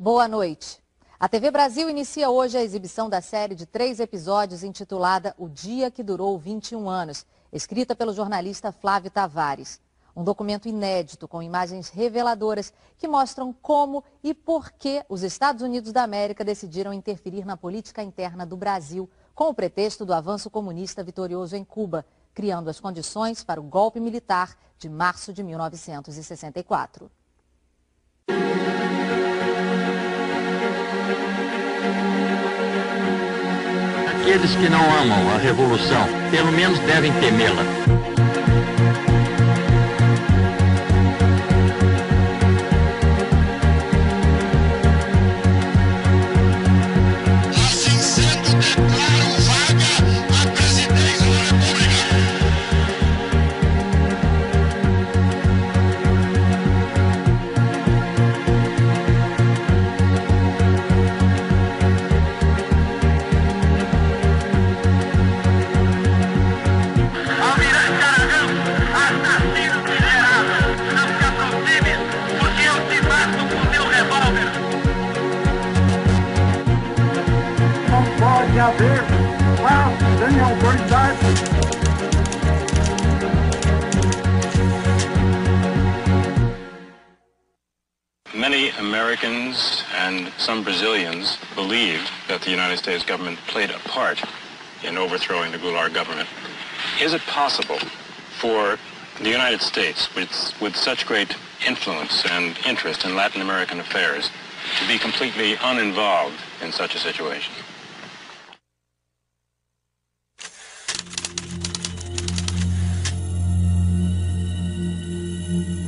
Boa noite. A TV Brasil inicia hoje a exibição da série de 3 episódios intitulada O Dia que Durou 21 Anos, escrita pelo jornalista Flávio Tavares. Um documento inédito com imagens reveladoras que mostram como e por que os Estados Unidos da América decidiram interferir na política interna do Brasil, com o pretexto do avanço comunista vitorioso em Cuba, criando as condições para o golpe militar de março de 1964. Aqueles que não amam a revolução, pelo menos devem temê-la. Assim sendo, declaro vaga a presidência da República. Pode haver paz sem autoridade. Many Americans and some Brazilians believed that the United States government played a part in overthrowing the Goulart government. Is it possible for the United States, with such great influence and interest in Latin American affairs, to be completely uninvolved in such a situation?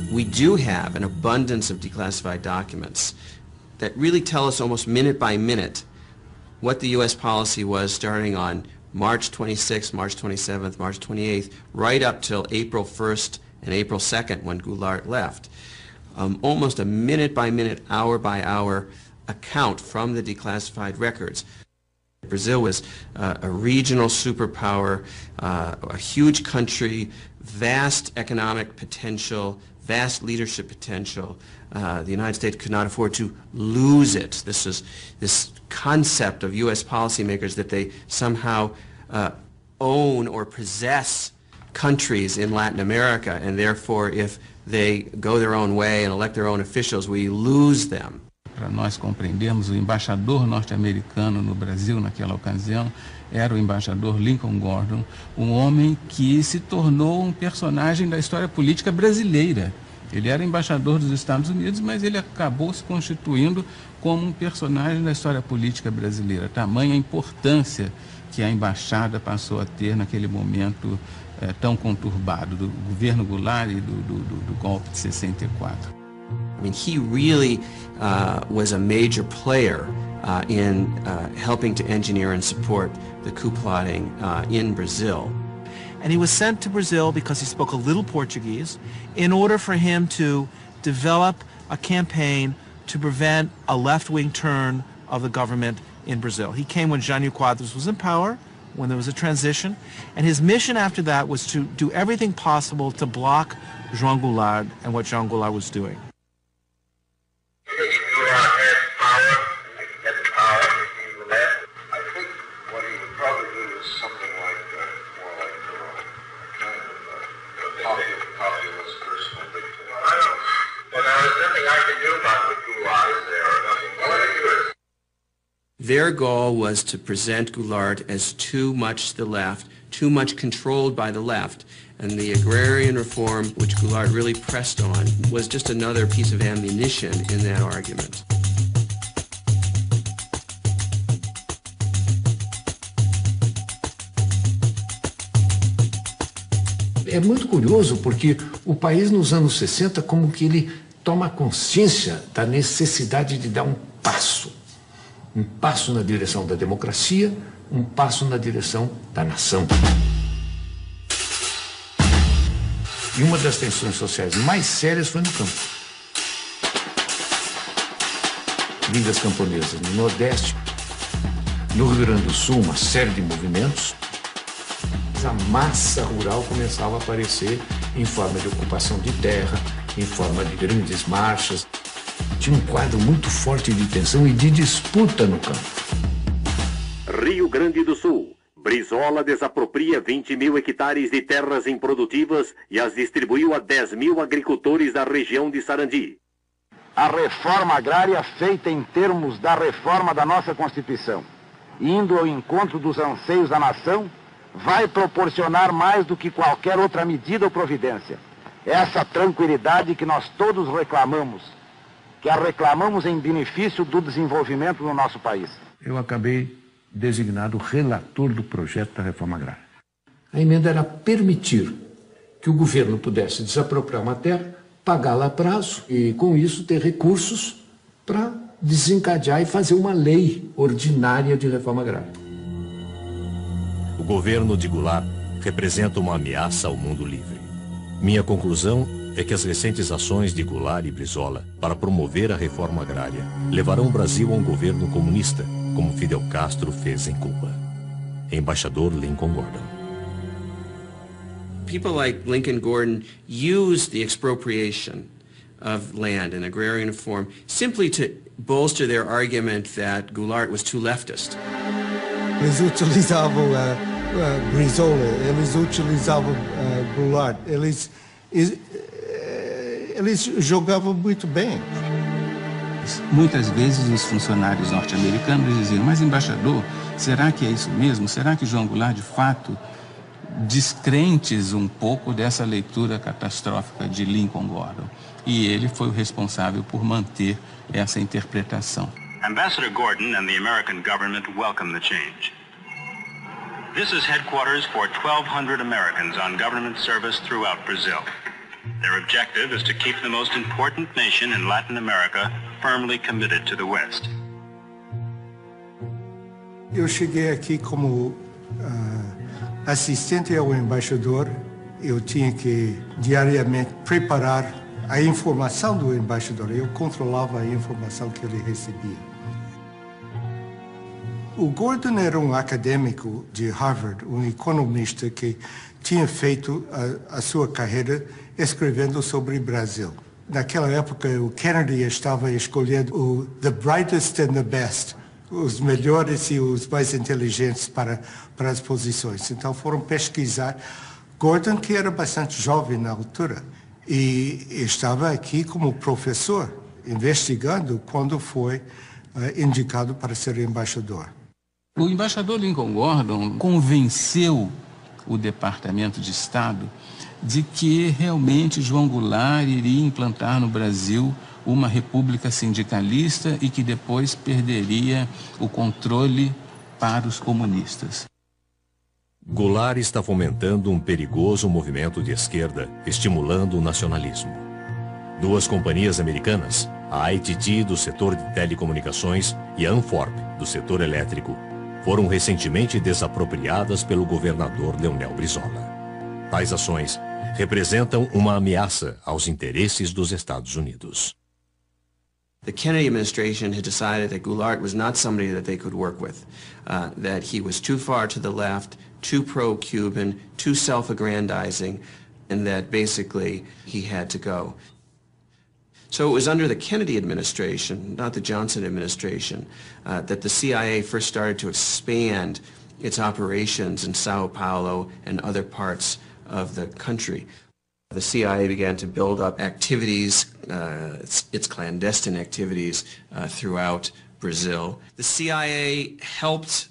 We do have an abundance of declassified documents that really tell us almost minute by minute what the U.S. policy was starting on March 26th, March 27th, March 28th, right up till April 1st and April 2nd when Goulart left. Almost a minute by minute, hour by hour account from the declassified records. Brazil was a regional superpower, a huge country, vast economic potential, vast leadership potential. The United States could not afford to lose it. This concept of U.S. policymakers that they somehow own or possess countries in Latin America, and therefore if they go their own way and elect their own officials, we lose them. Para nós compreendermos, o embaixador norte-americano no Brasil naquela ocasião era o embaixador Lincoln Gordon, um homem que se tornou um personagem da história política brasileira. Ele era embaixador dos Estados Unidos, mas ele acabou se constituindo como um personagem da história política brasileira. Tamanha a importância que a embaixada passou a ter naquele momento tão conturbado do governo Goulart e do golpe de 64. I mean, he really was a major player in helping to engineer and support the coup plotting in Brazil. And he was sent to Brazil because he spoke a little Portuguese in order for him to develop a campaign to prevent a left-wing turn of the government in Brazil. He came when Jânio Quadros was in power, when there was a transition, and his mission after that was to do everything possible to block João Goulart and what João Goulart was doing. Their goal was to present Goulart as too much to the left, too much controlled by the left, and the agrarian reform, which Goulart really pressed on, was just another piece of ammunition in that argument. É muito curioso porque o país nos anos 60 como que ele toma consciência da necessidade de dar um passo na direção da democracia, um passo na direção da nação. E uma das tensões sociais mais sérias foi no campo. Vindas camponesas no Nordeste, no Rio Grande do Sul, uma série de movimentos. A massa rural começava a aparecer em forma de ocupação de terra, em forma de grandes marchas. tinha um quadro muito forte de tensão e de disputa no campo. Rio Grande do Sul. Brizola desapropria 20 mil hectares de terras improdutivas e as distribuiu a 10 mil agricultores da região de Sarandi. A reforma agrária feita em termos da reforma da nossa Constituição, indo ao encontro dos anseios da nação, vai proporcionar mais do que qualquer outra medida ou providência. Essa tranquilidade que nós todos reclamamos, que a reclamamos em benefício do desenvolvimento do nosso país. Eu acabei designado relator do projeto da reforma agrária. A emenda era permitir que o governo pudesse desapropriar uma terra, pagá-la a prazo e, com isso, ter recursos para desencadear e fazer uma lei ordinária de reforma agrária. O governo de Goulart representa uma ameaça ao mundo livre. Minha conclusão é que as recentes ações de Goulart e Brizola para promover a reforma agrária levarão o Brasil a um governo comunista, como Fidel Castro fez em Cuba. Embaixador Lincoln Gordon. People like Lincoln Gordon used the expropriation of land in agrarian form simply to bolster their argument that Goulart was too leftist. Eles utilizavam Brizola, eles utilizavam Goulart, eles jogavam muito bem. Muitas vezes os funcionários norte-americanos diziam, mas embaixador, será que é isso mesmo? Será que João Goulart, de fato, descrentes um pouco dessa leitura catastrófica de Lincoln Gordon? E ele foi o responsável por manter essa interpretação. Ambassador Gordon and the American government welcome the change. This is headquarters for 1,200 Americans on government service throughout Brazil. Their objective is to keep the most important nation in Latin America firmly committed to the West. Eu cheguei aqui como assistente ao embaixador. Eu tinha que diariamente preparar a informação do embaixador. Eu controlava a informação que ele recebia. O Gordon era um acadêmico de Harvard, um economista que tinha feito a sua carreira escrevendo sobre o Brasil. Naquela época, o Kennedy estava escolhendo o the brightest and the best, os melhores e os mais inteligentes para as posições. Então foram pesquisar. Gordon, que era bastante jovem na altura, e estava aqui como professor, investigando quando foi indicado para ser embaixador. O embaixador Lincoln Gordon convenceu o Departamento de Estado de que realmente João Goulart iria implantar no Brasil uma república sindicalista e que depois perderia o controle para os comunistas. Goulart está fomentando um perigoso movimento de esquerda, estimulando o nacionalismo. Duas companhias americanas, a ITT do setor de telecomunicações e a Anforp do setor elétrico, foram recentemente desapropriadas pelo governador Leonel Brizola. Tais ações representam uma ameaça aos interesses dos Estados Unidos. The Kennedy administration had decided that Goulart was not somebody that they could work with, that he was too far to the left, too pro-Cuban, too self-aggrandizing, and that basically he had to go. So it was under the Kennedy administration, not the Johnson administration, that the CIA first started to expand its operations in Sao Paulo and other parts of the country. The CIA began to build up activities, its clandestine activities throughout Brazil. The CIA helped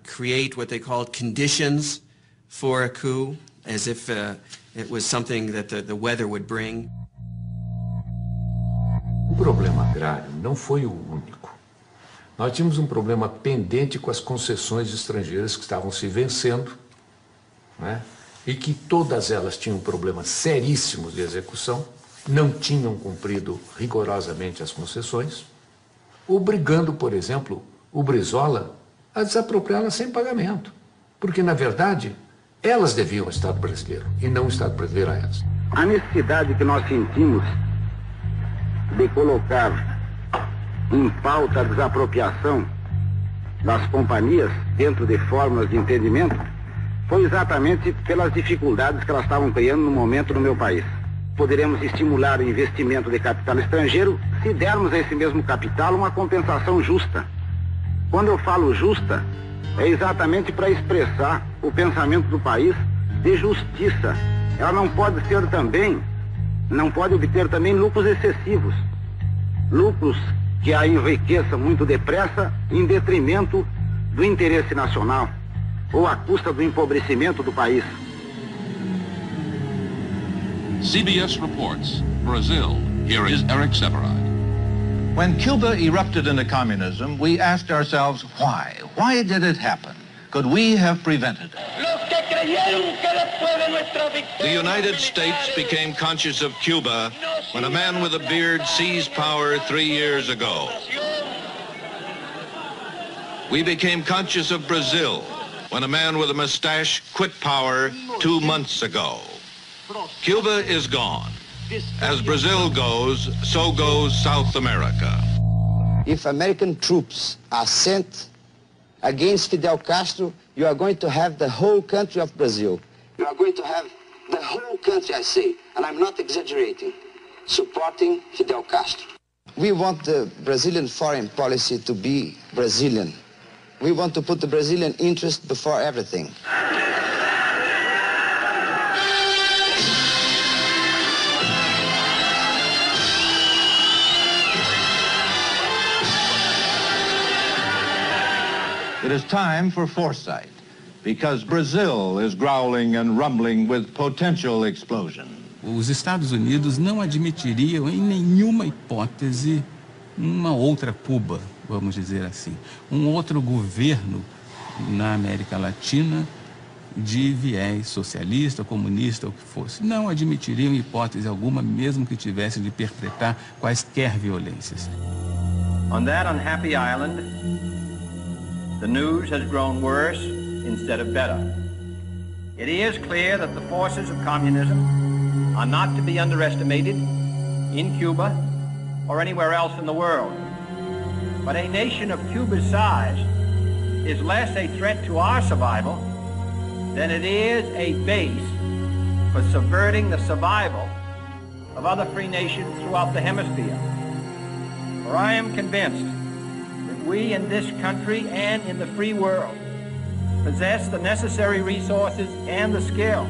create what they called conditions for a coup, as if it was something that the weather would bring. O problema agrário não foi o único. Nós tínhamos um problema pendente com as concessões estrangeiras que estavam se vencendo, né? E que todas elas tinham problemas seríssimos de execução, não tinham cumprido rigorosamente as concessões, obrigando, por exemplo, o Brizola a desapropriá-las sem pagamento. Porque, na verdade, elas deviam ao Estado brasileiro e não o Estado brasileiro a elas. A necessidade que nós sentimos de colocar em pauta a desapropriação das companhias dentro de fórmulas de entendimento foi exatamente pelas dificuldades que elas estavam criando no momento no meu país. Poderemos estimular o investimento de capital estrangeiro se dermos a esse mesmo capital uma compensação justa. Quando eu falo justa, é exatamente para expressar o pensamento do país de justiça. Ela não pode obter também lucros excessivos. Lucros que a enriqueçam muito depressa em detrimento do interesse nacional ou à custa do empobrecimento do país. CBS reports, Brazil. Here is Eric Severide. When Cuba erupted into communism, we asked ourselves why. Why did it happen? Could we have prevented it? The United States became conscious of Cuba when a man with a beard seized power 3 years ago. We became conscious of Brazil when a man with a mustache quit power 2 months ago. Cuba is gone. As Brazil goes, so goes South America. If American troops are sent against Fidel Castro, you are going to have the whole country of Brazil. You are going to have the whole country, I say, and I'm not exaggerating, supporting Fidel Castro. We want the Brazilian foreign policy to be Brazilian. We want to put the Brazilian interest before everything. It is time for foresight, because Brazil is growling and rumbling with potential explosion. Os Estados Unidos não admitiriam em nenhuma hipótese uma outra Cuba, vamos dizer assim, um outro governo na América Latina de viés socialista, comunista, ou o que fosse. Não admitiriam hipótese alguma, mesmo que tivesse de perpetrar quaisquer violências. On that unhappy island, the news has grown worse instead of better. It is clear that the forces of communism are not to be underestimated in Cuba or anywhere else in the world. But a nation of Cuba's size is less a threat to our survival than it is a base for subverting the survival of other free nations throughout the hemisphere. For I am convinced we in this country and in the free world possess the necessary resources and the skill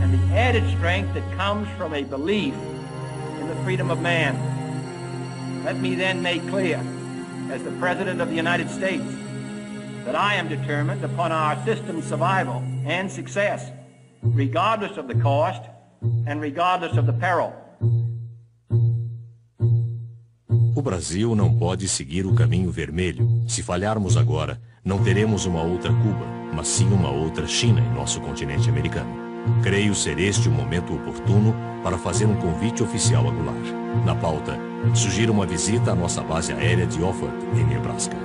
and the added strength that comes from a belief in the freedom of man. Let me then make clear, as the President of the United States, that I am determined upon our system's survival and success, regardless of the cost and regardless of the peril. O Brasil não pode seguir o caminho vermelho. Se falharmos agora, não teremos uma outra Cuba, mas sim uma outra China em nosso continente americano. Creio ser este o momento oportuno para fazer um convite oficial a Goulart. Na pauta, sugiro uma visita à nossa base aérea de Offutt, em Nebraska.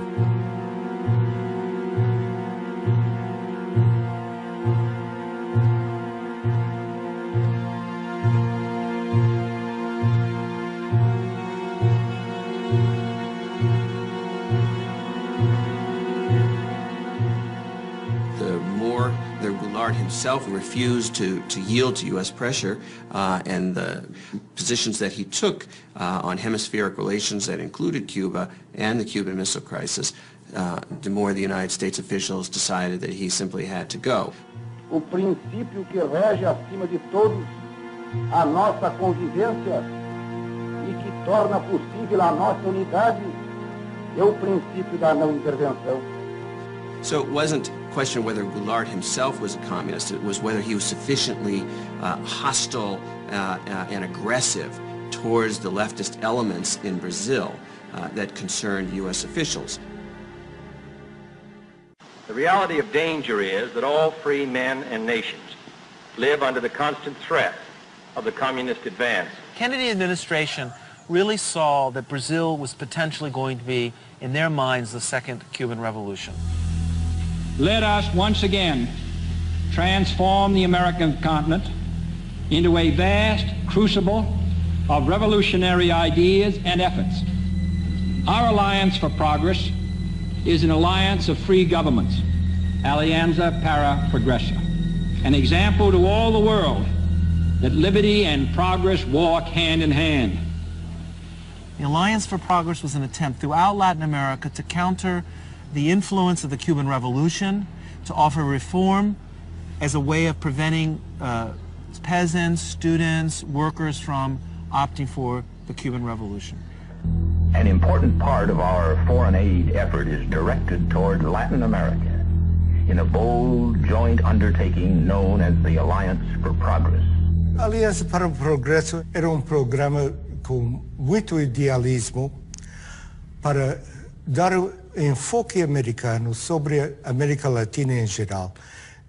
Himself refused to yield to U.S. pressure, and the positions that he took on hemispheric relations that included Cuba and the Cuban Missile Crisis, the more the United States officials decided that he simply had to go. O princípio que rege acima de todos a nossa convivência e que torna possível a nossa unidade é o princípio da não intervenção. So it wasn't a question whether Goulart himself was a communist, it was whether he was sufficiently hostile and aggressive towards the leftist elements in Brazil that concerned U.S. officials. The reality of danger is that all free men and nations live under the constant threat of the communist advance. Kennedy administration really saw that Brazil was potentially going to be, in their minds, the second Cuban Revolution. Let us once again transform the American continent into a vast crucible of revolutionary ideas and efforts. Our Alliance for Progress is an alliance of free governments, Alianza para Progresso, an example to all the world that liberty and progress walk hand in hand. The Alliance for Progress was an attempt throughout Latin America to counter the influence of the Cuban Revolution, to offer reform as a way of preventing peasants, students, workers from opting for the Cuban Revolution. An important part of our foreign aid effort is directed toward Latin America in a bold joint undertaking known as the Alliance for Progress. A Aliança para o Progresso era programa com muito idealismo para dar enfoque americano sobre a América Latina em geral,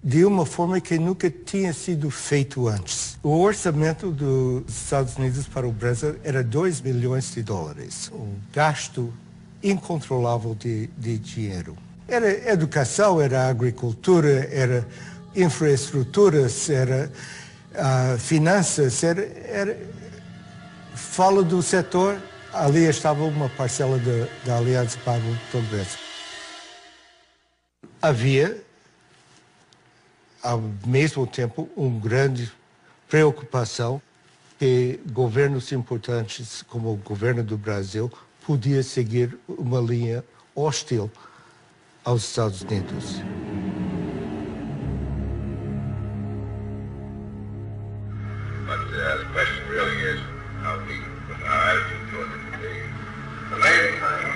de uma forma que nunca tinha sido feito antes. O orçamento dos Estados Unidos para o Brasil era $2 bilhões, um gasto incontrolável de dinheiro. Era educação, era agricultura, era infraestruturas, era finanças, falo do setor, ali estava uma parcela da Aliança para o Progresso. Havia, ao mesmo tempo, uma grande preocupação que governos importantes, como o governo do Brasil, podia seguir uma linha hostil aos Estados Unidos. But the question really is how our attitude toward it today. The main thing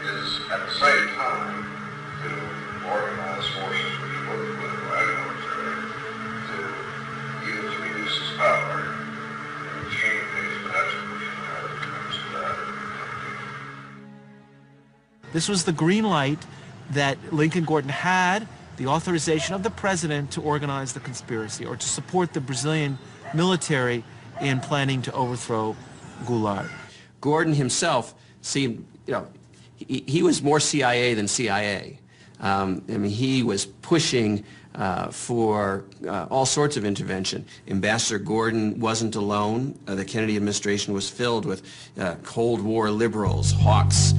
is, at the same time, to organize forces, which are both political and military, to use reduce its power and change things, but that's what we should have comes to that. This was the green light that Lincoln Gordon had, the authorization of the president to organize the conspiracy or to support the Brazilian military in planning to overthrow Goulart. Gordon himself seemed, he was more CIA than CIA. I mean, he was pushing for all sorts of intervention. Ambassador Gordon wasn't alone. The Kennedy administration was filled with Cold War liberals, hawks.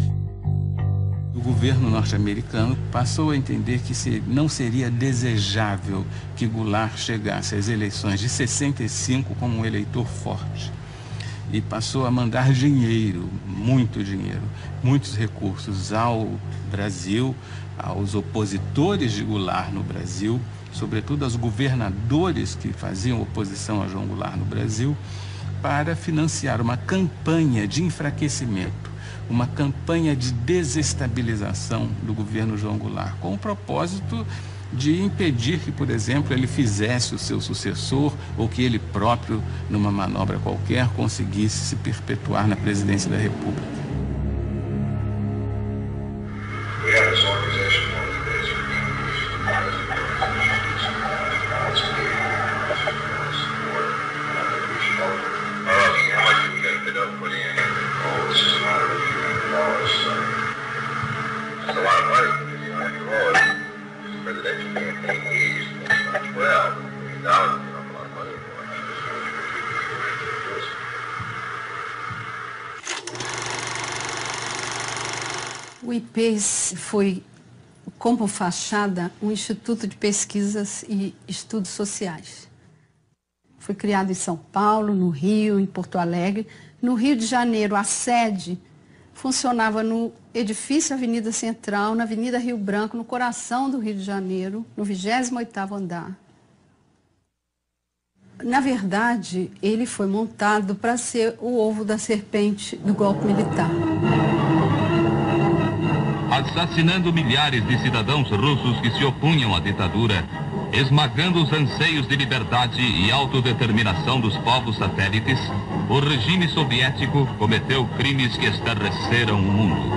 O governo norte-americano passou a entender que não seria desejável que Goulart chegasse às eleições de 65 como um eleitor forte. E passou a mandar dinheiro, muitos recursos ao Brasil, aos opositores de Goulart no Brasil, sobretudo aos governadores que faziam oposição a João Goulart no Brasil, para financiar uma campanha de enfraquecimento, uma campanha de desestabilização do governo João Goulart, com o propósito de impedir que, por exemplo, ele fizesse o seu sucessor ou que ele próprio, numa manobra qualquer, conseguisse se perpetuar na presidência da República. O IPES foi, como fachada, um instituto de pesquisas e estudos sociais. Foi criado em São Paulo, no Rio, em Porto Alegre. No Rio de Janeiro, a sede funcionava no edifício Avenida Central, na Avenida Rio Branco, no coração do Rio de Janeiro, no 28º andar. Na verdade, ele foi montado para ser o ovo da serpente do golpe militar. Assassinando milhares de cidadãos russos que se opunham à ditadura, esmagando os anseios de liberdade e autodeterminação dos povos satélites, o regime soviético cometeu crimes que estarreceram o mundo.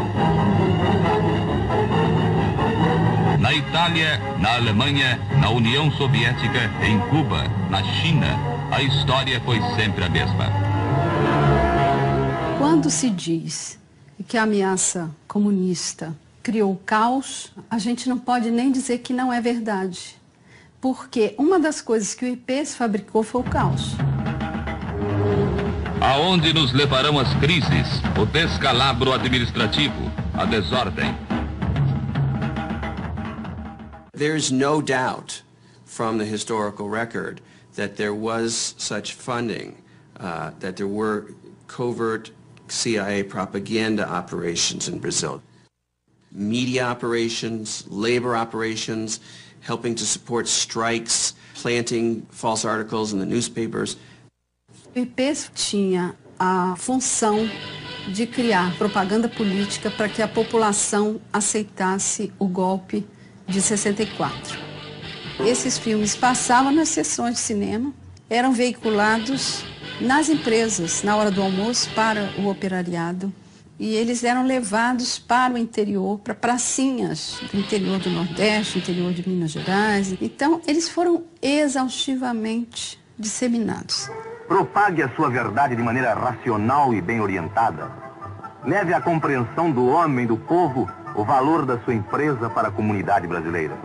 Na Itália, na Alemanha, na União Soviética, em Cuba, na China, a história foi sempre a mesma. Quando se diz que a ameaça comunista criou o caos, a gente não pode nem dizer que não é verdade. Porque uma das coisas que o IPES fabricou foi o caos. Aonde nos levarão as crises, o descalabro administrativo, a desordem? There's no doubt from the historical record that there was such funding, that there were covert CIA propaganda operations in Brazil. Media operations, labor operations, helping to support strikes, planting false articles in the newspapers. O IP tinha a função de criar propaganda política para que a população aceitasse o golpe de 64. Esses filmes passavam nas sessões de cinema, eram veiculados nas empresas, na hora do almoço, para o operariado. E eles eram levados para o interior, para pracinhas do interior do Nordeste, interior de Minas Gerais. Então, eles foram exaustivamente disseminados. Propague a sua verdade de maneira racional e bem orientada. Leve à compreensão do homem e do povo o valor da sua empresa para a comunidade brasileira.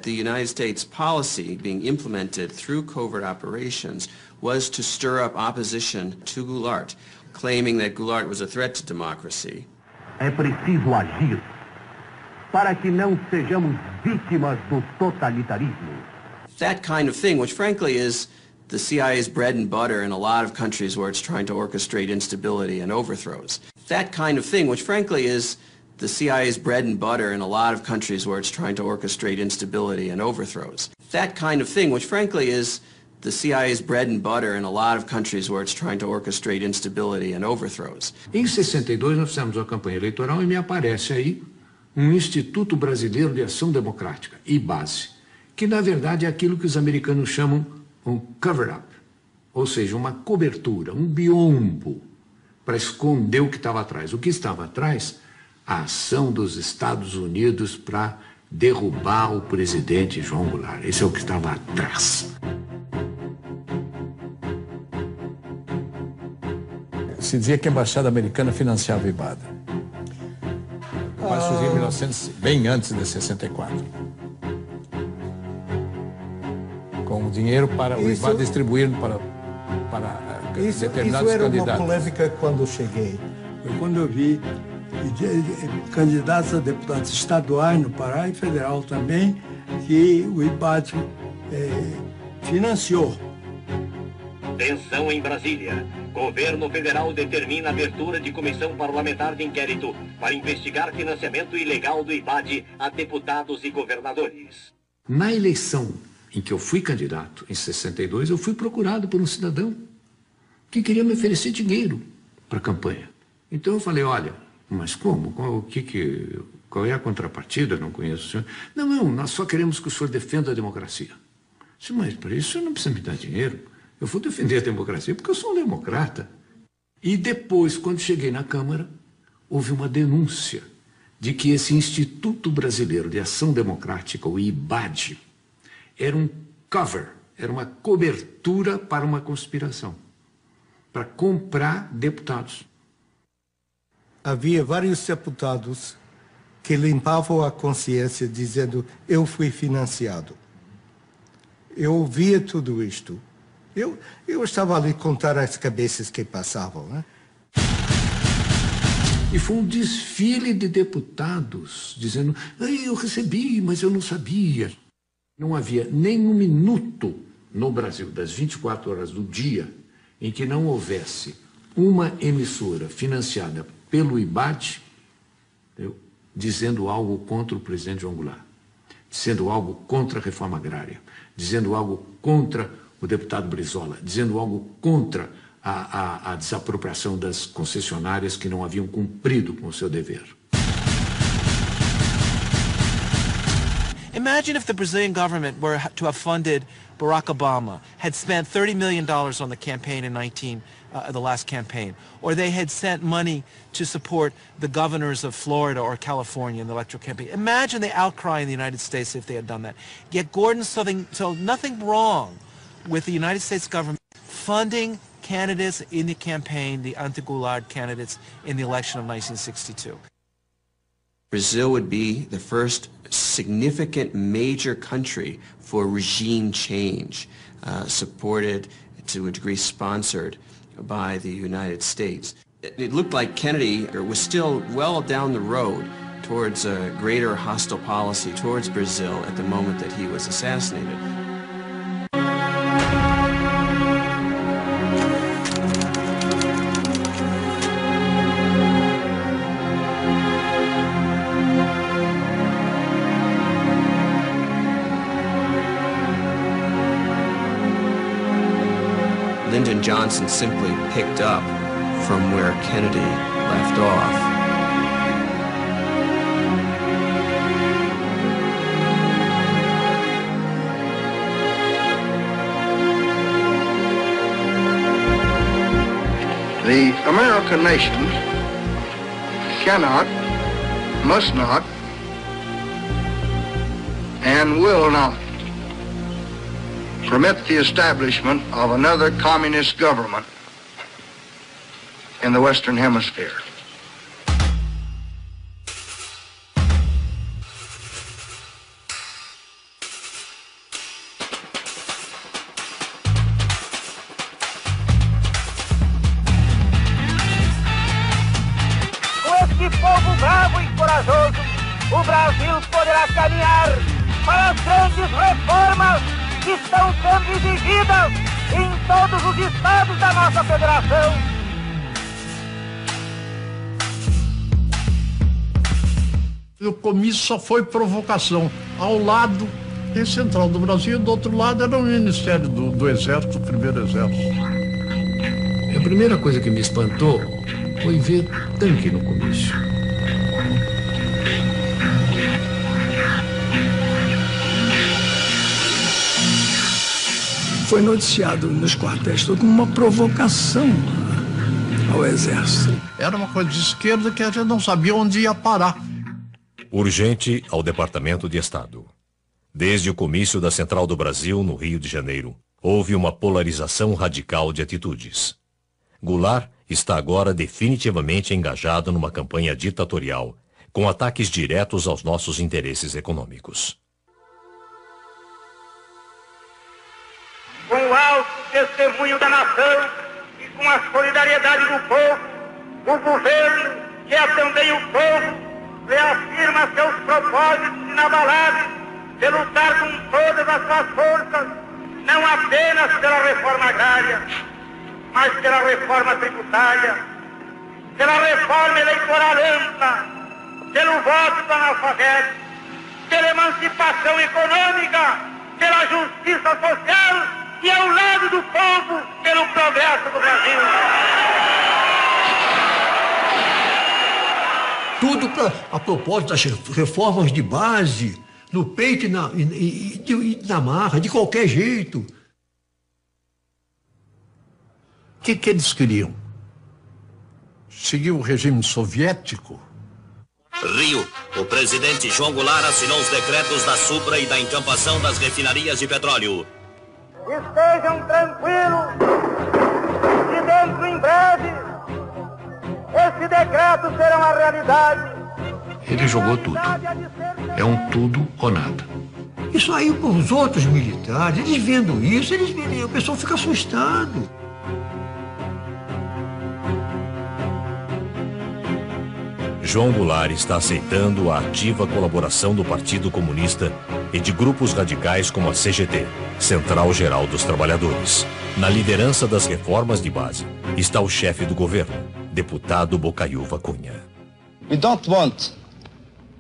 The United States policy being implemented through covert operations was to stir up opposition to Goulart, claiming that Goulart was a threat to democracy. É preciso agir para que não sejamos vítimas do totalitarismo. That kind of thing, which frankly is the CIA's bread and butter in a lot of countries where it's trying to orchestrate instability and overthrows. That kind of thing, which frankly is the CIA's bread and butter in a lot of countries where it's trying to orchestrate instability and overthrows. That kind of thing, which frankly is the CIA's bread and butter in a lot of countries where it's trying to orchestrate instability and overthrows. Em 62 nós fizemos uma campanha eleitoral e me aparece aí um Instituto Brasileiro de Ação Democrática, IBASE, que na verdade é aquilo que os americanos chamam um cover-up, ou seja, uma cobertura, um biombo para esconder o que estava atrás. O que estava atrás? A ação dos Estados Unidos para derrubar o presidente João Goulart. Esse é o que estava atrás. Se dizia que a embaixada americana financiava o IBAD. Mas surgiu em 1900, bem antes de 64. Com dinheiro para o IBAD distribuir para determinados isso era candidatos. Uma polêmica quando eu cheguei. Foi quando eu vi candidatos a deputados estaduais no Pará e federal também, que o IBAD financiou. Tensão em Brasília. Governo federal determina a abertura de comissão parlamentar de inquérito para investigar financiamento ilegal do IBAD a deputados e governadores. Na eleição em que eu fui candidato, em 62, eu fui procurado por um cidadão que queria me oferecer dinheiro para a campanha. Então eu falei, olha, mas como? Qual é a contrapartida? Não conheço o senhor. Não, nós só queremos que o senhor defenda a democracia. Eu disse, mas para isso o senhor não precisa me dar dinheiro. Eu vou defender a democracia porque eu sou um democrata. E depois, quando cheguei na Câmara, houve uma denúncia de que esse Instituto Brasileiro de Ação Democrática, o IBAD, era um cover, era uma cobertura para uma conspiração, para comprar deputados. Havia vários deputados que limpavam a consciência dizendo, eu fui financiado. Eu ouvia tudo isto. Eu estava ali a contar as cabeças que passavam, né? E foi um desfile de deputados dizendo, eu recebi, mas eu não sabia. Não havia nem um minuto no Brasil, das 24 horas do dia, em que não houvesse uma emissora financiada pelo IBAD, dizendo algo contra o presidente João Goulart, dizendo algo contra a reforma agrária, dizendo algo contra o deputado Brizola, dizendo algo contra a desapropriação das concessionárias que não haviam cumprido com o seu dever. Imagine if the Brazilian government were to have funded Barack Obama, had spent $30 million on the campaign in the last campaign, or they had sent money to support the governors of Florida or California in the electoral campaign. Imagine the outcry in the United States if they had done that. Yet Gordon saw nothing wrong with the United States government funding candidates in the campaign, the anti-Goulart candidates in the election of 1962. Brazil would be the first significant major country for regime change, supported, to a degree sponsored by the United States. It looked like Kennedy was still well down the road towards a greater hostile policy towards Brazil at the moment that he was assassinated. and Johnson simply picked up from where Kennedy left off. The American nation cannot, must not, and will not permit the establishment of another communist government in the Western Hemisphere. Povo bravo e corajoso, o Brasil poderá caminhar para as grandes reformas que estão sendo exigidas em todos os estados da nossa federação. O comício só foi provocação. Ao lado central do Brasil, do outro lado era o Ministério do Exército, o Primeiro Exército. A primeira coisa que me espantou foi ver tanque no comício. Foi noticiado nos quartéis como uma provocação ao Exército. Era uma coisa de esquerda que a gente não sabia onde ia parar. Urgente ao Departamento de Estado. Desde o comício da Central do Brasil, no Rio de Janeiro, houve uma polarização radical de atitudes. Goulart está agora definitivamente engajado numa campanha ditatorial, com ataques diretos aos nossos interesses econômicos. Com o alto testemunho da nação e com a solidariedade do povo, o governo, que é também o povo, reafirma seus propósitos inabaláveis de lutar com todas as suas forças, não apenas pela reforma agrária, mas pela reforma tributária, pela reforma eleitoral ampla, pelo voto do analfabeto, pela emancipação econômica, pela justiça social e ao lado do povo, pelo progresso do Brasil. Tudo a propósito das reformas de base, no peito e na marra, de qualquer jeito. O que eles queriam? Seguir o regime soviético? Rio, o presidente João Goulart assinou os decretos da supra e da encampação das refinarias de petróleo. Estejam tranquilos e dentro em breve esse decreto será uma realidade. Ele jogou tudo. É um tudo ou nada. Isso aí para os outros militares, eles vendo isso, o pessoal fica assustado. João Goulart está aceitando a ativa colaboração do Partido Comunista e de grupos radicais como a CGT, Central Geral dos Trabalhadores. Na liderança das reformas de base está o chefe do governo, deputado Bocaiúva Cunha. We don't want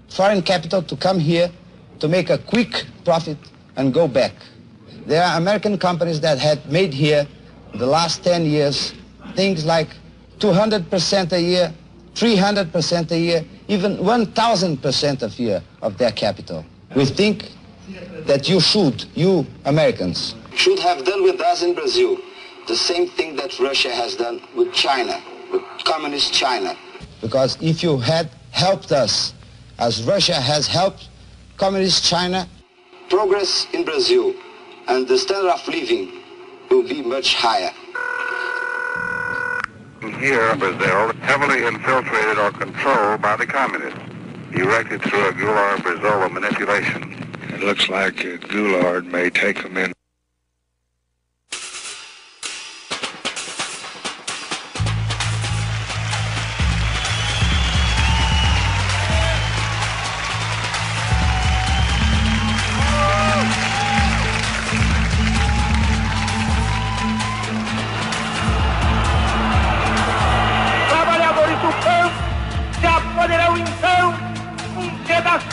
foreign capital to come here to make a quick profit and go back. There are American companies that had made here in the last 10 years things like 200% a year, 300% a year, even 1,000% a year of their capital. We think that you Americans, should have done with us in Brazil the same thing that Russia has done with China, with communist China. Because if you had helped us, as Russia has helped communist China, progress in Brazil and the standard of living will be much higher. Here, Brazil, heavily infiltrated or controlled by the communists, erected through a Goulart-Brizola manipulation. It looks like Goulart may take them in.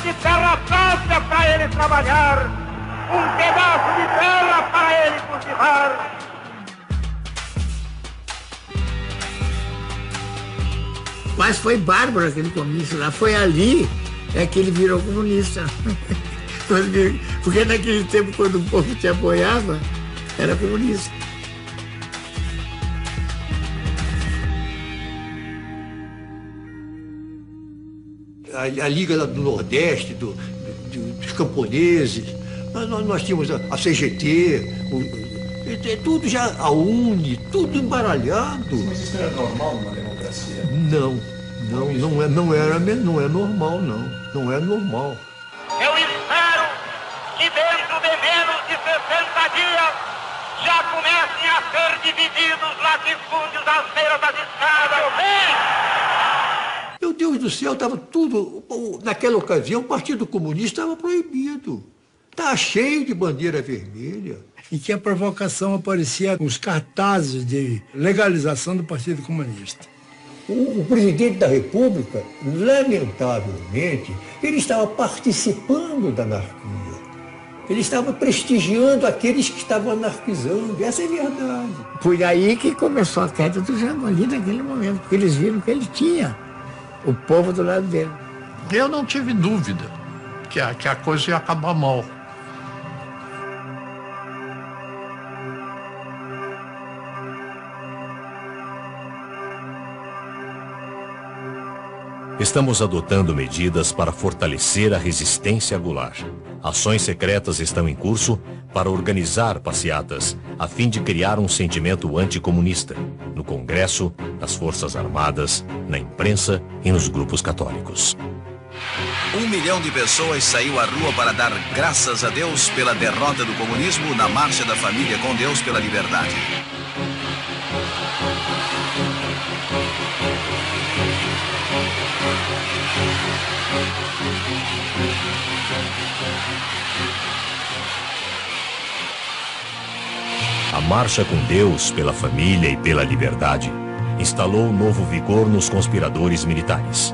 De terra própria para ele trabalhar, pedaço de terra para ele cultivar. Mas foi bárbaro aquele comício lá. Foi ali que ele virou comunista. Porque naquele tempo, quando o povo te apoiava, era comunista. A Liga do Nordeste, dos camponeses, nós tínhamos a CGT, tudo já, a UNE, tudo embaralhado. Mas isso era normal numa democracia? Não é normal, não. Não é normal. Eu espero que dentro de menos de 60 dias já comecem a ser divididos latifúndios às beiras das estradas. Meu Deus do céu, estava tudo... Naquela ocasião, o Partido Comunista estava proibido. Estava cheio de bandeira vermelha. Em que a provocação aparecia com os cartazes de legalização do Partido Comunista. O presidente da República, lamentavelmente, ele estava participando da anarquia. Ele estava prestigiando aqueles que estavam anarquizando. Essa é a verdade. Foi aí que começou a queda do Jango, ali naquele momento, porque eles viram que ele tinha o povo do lado dele. Eu não tive dúvida que a coisa ia acabar mal. Estamos adotando medidas para fortalecer a resistência a Goulart. Ações secretas estão em curso para organizar passeatas, a fim de criar um sentimento anticomunista, no Congresso, nas Forças Armadas, na imprensa e nos grupos católicos. 1 milhão de pessoas saiu à rua para dar graças a Deus pela derrota do comunismo na Marcha da Família com Deus pela Liberdade. A Marcha com Deus pela Família e pela Liberdade instalou novo vigor nos conspiradores militares.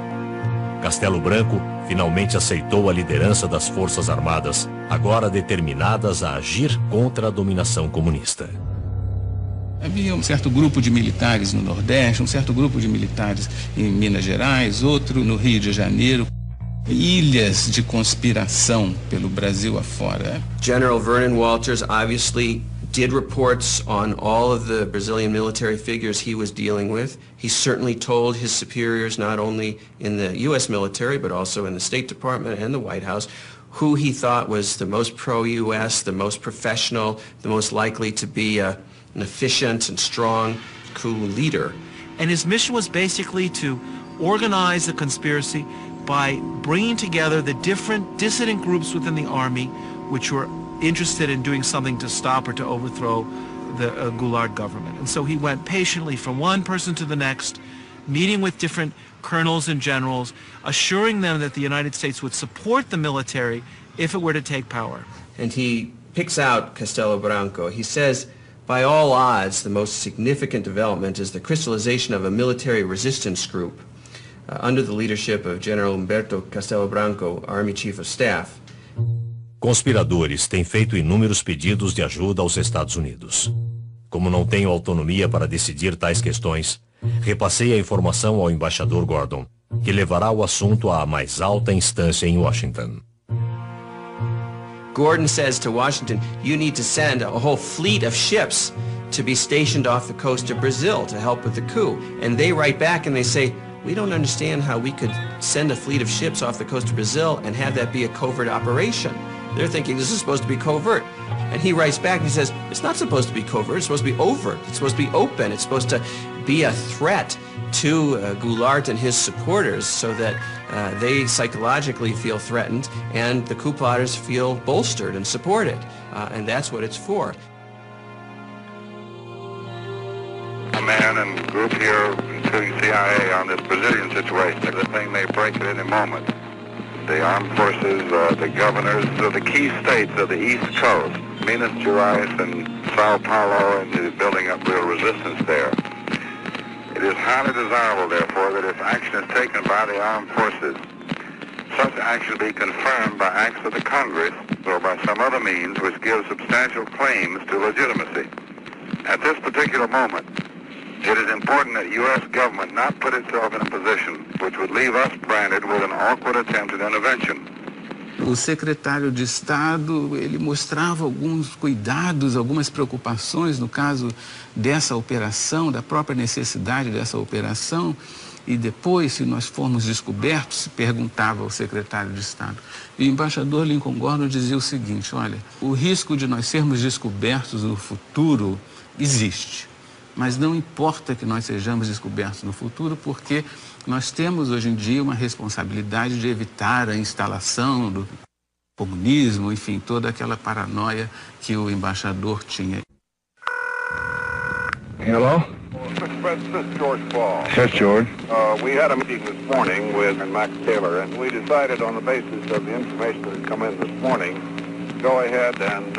Castelo Branco finalmente aceitou a liderança das Forças Armadas, agora determinadas a agir contra a dominação comunista. Havia um certo grupo de militares no Nordeste, um certo grupo de militares em Minas Gerais, outro no Rio de Janeiro. Ilhas de conspiração pelo Brasil afora. General Vernon Walters obviously did reports on all of the Brazilian military figures he was dealing with. He certainly told his superiors, not only in the U.S. military, but also in the State Department and the White House, who he thought was the most pro-U.S., the most professional, the most likely to be an efficient and strong coup leader. And his mission was basically to organize the conspiracy by bringing together the different dissident groups within the army which were interested in doing something to stop or to overthrow the Goulart government. And so he went patiently from one person to the next, meeting with different colonels and generals, assuring them that the United States would support the military if it were to take power. And he picks out Castelo Branco. He says, by all odds, the most significant development is the crystallization of a military resistance group under the leadership of General Humberto Castelo Branco, Army Chief of Staff. Conspiradores têm feito inúmeros pedidos de ajuda aos Estados Unidos. Como não tenho autonomia para decidir tais questões, repassei a informação ao embaixador Gordon, que levará o assunto à mais alta instância em Washington. Gordon says to Washington, you need to send a whole fleet of ships to be stationed off the coast of Brazil to help with the coup. And they write back and they say, we don't understand how we could send a fleet of ships off the coast of Brazil and have that be a covert operation. They're thinking this is supposed to be covert. And he writes back and he says, it's not supposed to be covert, it's supposed to be overt, it's supposed to be open, it's supposed to be a threat to Goulart and his supporters so that they psychologically feel threatened and the coup plotters feel bolstered and supported. And that's what it's for. A man and group here, including CIA, on this Brazilian situation. The thing may break at any moment. The armed forces, the governors of the key states of the East Coast, Minas Gerais and Sao Paulo, and is building up real resistance there. It is highly desirable, therefore, that if action is taken by the armed forces, such action be confirmed by acts of the Congress or by some other means which gives substantial claims to legitimacy. At this particular moment, It is important that U.S. government not put itself in a position which would leave us branded with an awkward attempt at intervention. O secretário de Estado, ele mostrava alguns cuidados, algumas preocupações no caso dessa operação, da própria necessidade dessa operação, e depois, se nós formos descobertos, se perguntava ao secretário de Estado. E o embaixador Lincoln Gordon dizia o seguinte: olha, o risco de nós sermos descobertos no futuro existe, mas não importa que nós sejamos descobertos no futuro, porque nós temos hoje em dia uma responsabilidade de evitar a instalação do comunismo, enfim, toda aquela paranoia que o embaixador tinha. Hello? Mr. President, this is George Ball. Yes, George. We had a meeting this morning with Max Taylor, and we decided on the basis of the information that had come in this morning, go ahead and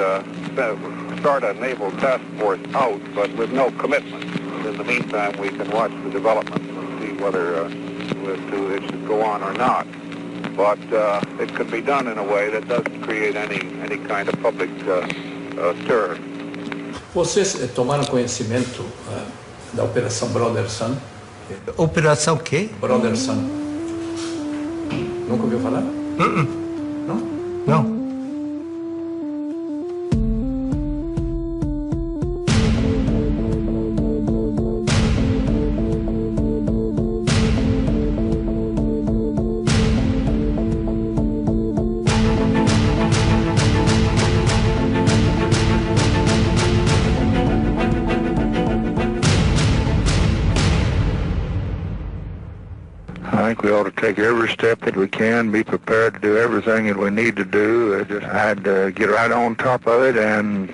start a naval task force out, but with no commitment. In the meantime, we can watch the developments and see whether it should go on or not. But it could be done in a way that doesn't create any kind of public stir. Vocês tomaram conhecimento da Operação Brother Sun? Operação quê? Brother Sun. Nunca ouviu falar? Não? Não. I think we ought to take every step that we can, be prepared to do everything that we need to do. I'd get right on top of it and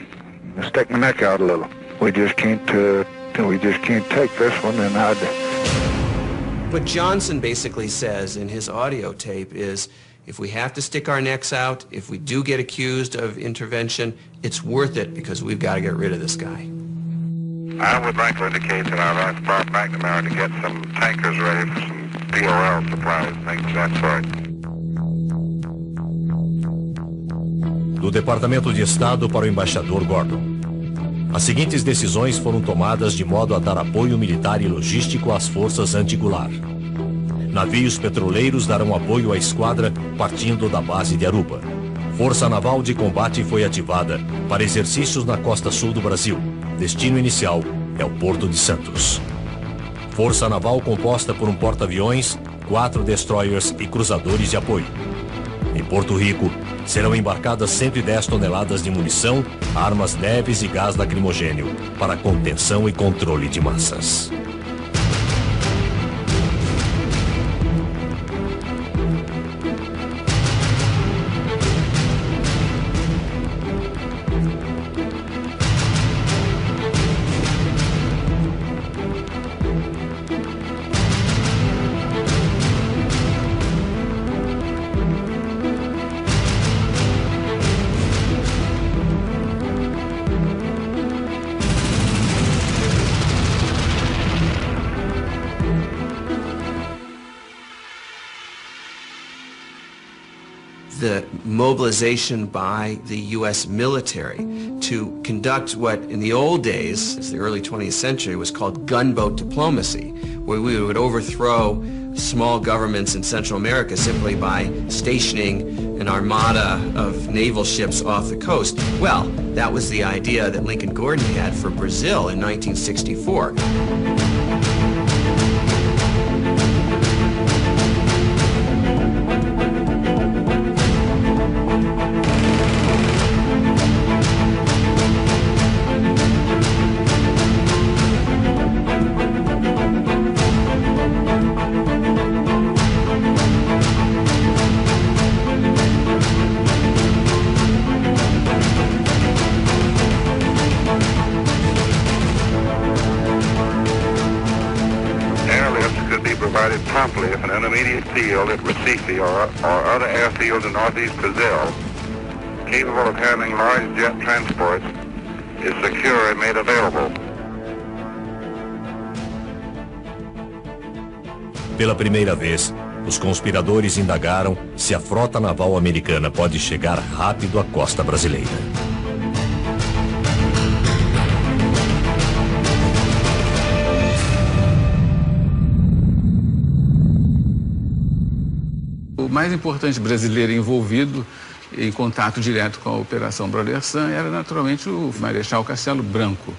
stick my neck out a little. We just can't take this one, and What Johnson basically says in his audio tape is, if we have to stick our necks out, if we do get accused of intervention, it's worth it because we've got to get rid of this guy. I would like to indicate that I'd like Bob McNamara to get some tankers ready for some POL supplies, things of that sort. Do Departamento de Estado para o embaixador Gordon. As seguintes decisões foram tomadas de modo a dar apoio militar e logístico às forças anti-Goulart. Navios petroleiros darão apoio à esquadra partindo da base de Aruba. Força Naval de Combate foi ativada para exercícios na costa sul do Brasil. Destino inicial é o Porto de Santos. Força Naval composta por um porta-aviões, 4 destroyers e cruzadores de apoio. Em Porto Rico, serão embarcadas 110 toneladas de munição, armas leves e gás lacrimogênio para contenção e controle de massas. The mobilization by the U.S. military to conduct what in the old days, as the early 20th century, was called gunboat diplomacy, where we would overthrow small governments in Central America simply by stationing an armada of naval ships off the coast. Well, that was the idea that Lincoln Gordon had for Brazil in 1964. Promptly if an intermediate field at Recife or other airfields in northeast Brazil capable of handling large jet transports is secure and made available. Pela primeira vez, os conspiradores indagaram se a frota naval americana pode chegar rápido à costa brasileira. O mais importante brasileiro envolvido em contato direto com a Operação Brother Sun era naturalmente o Marechal Castelo Branco.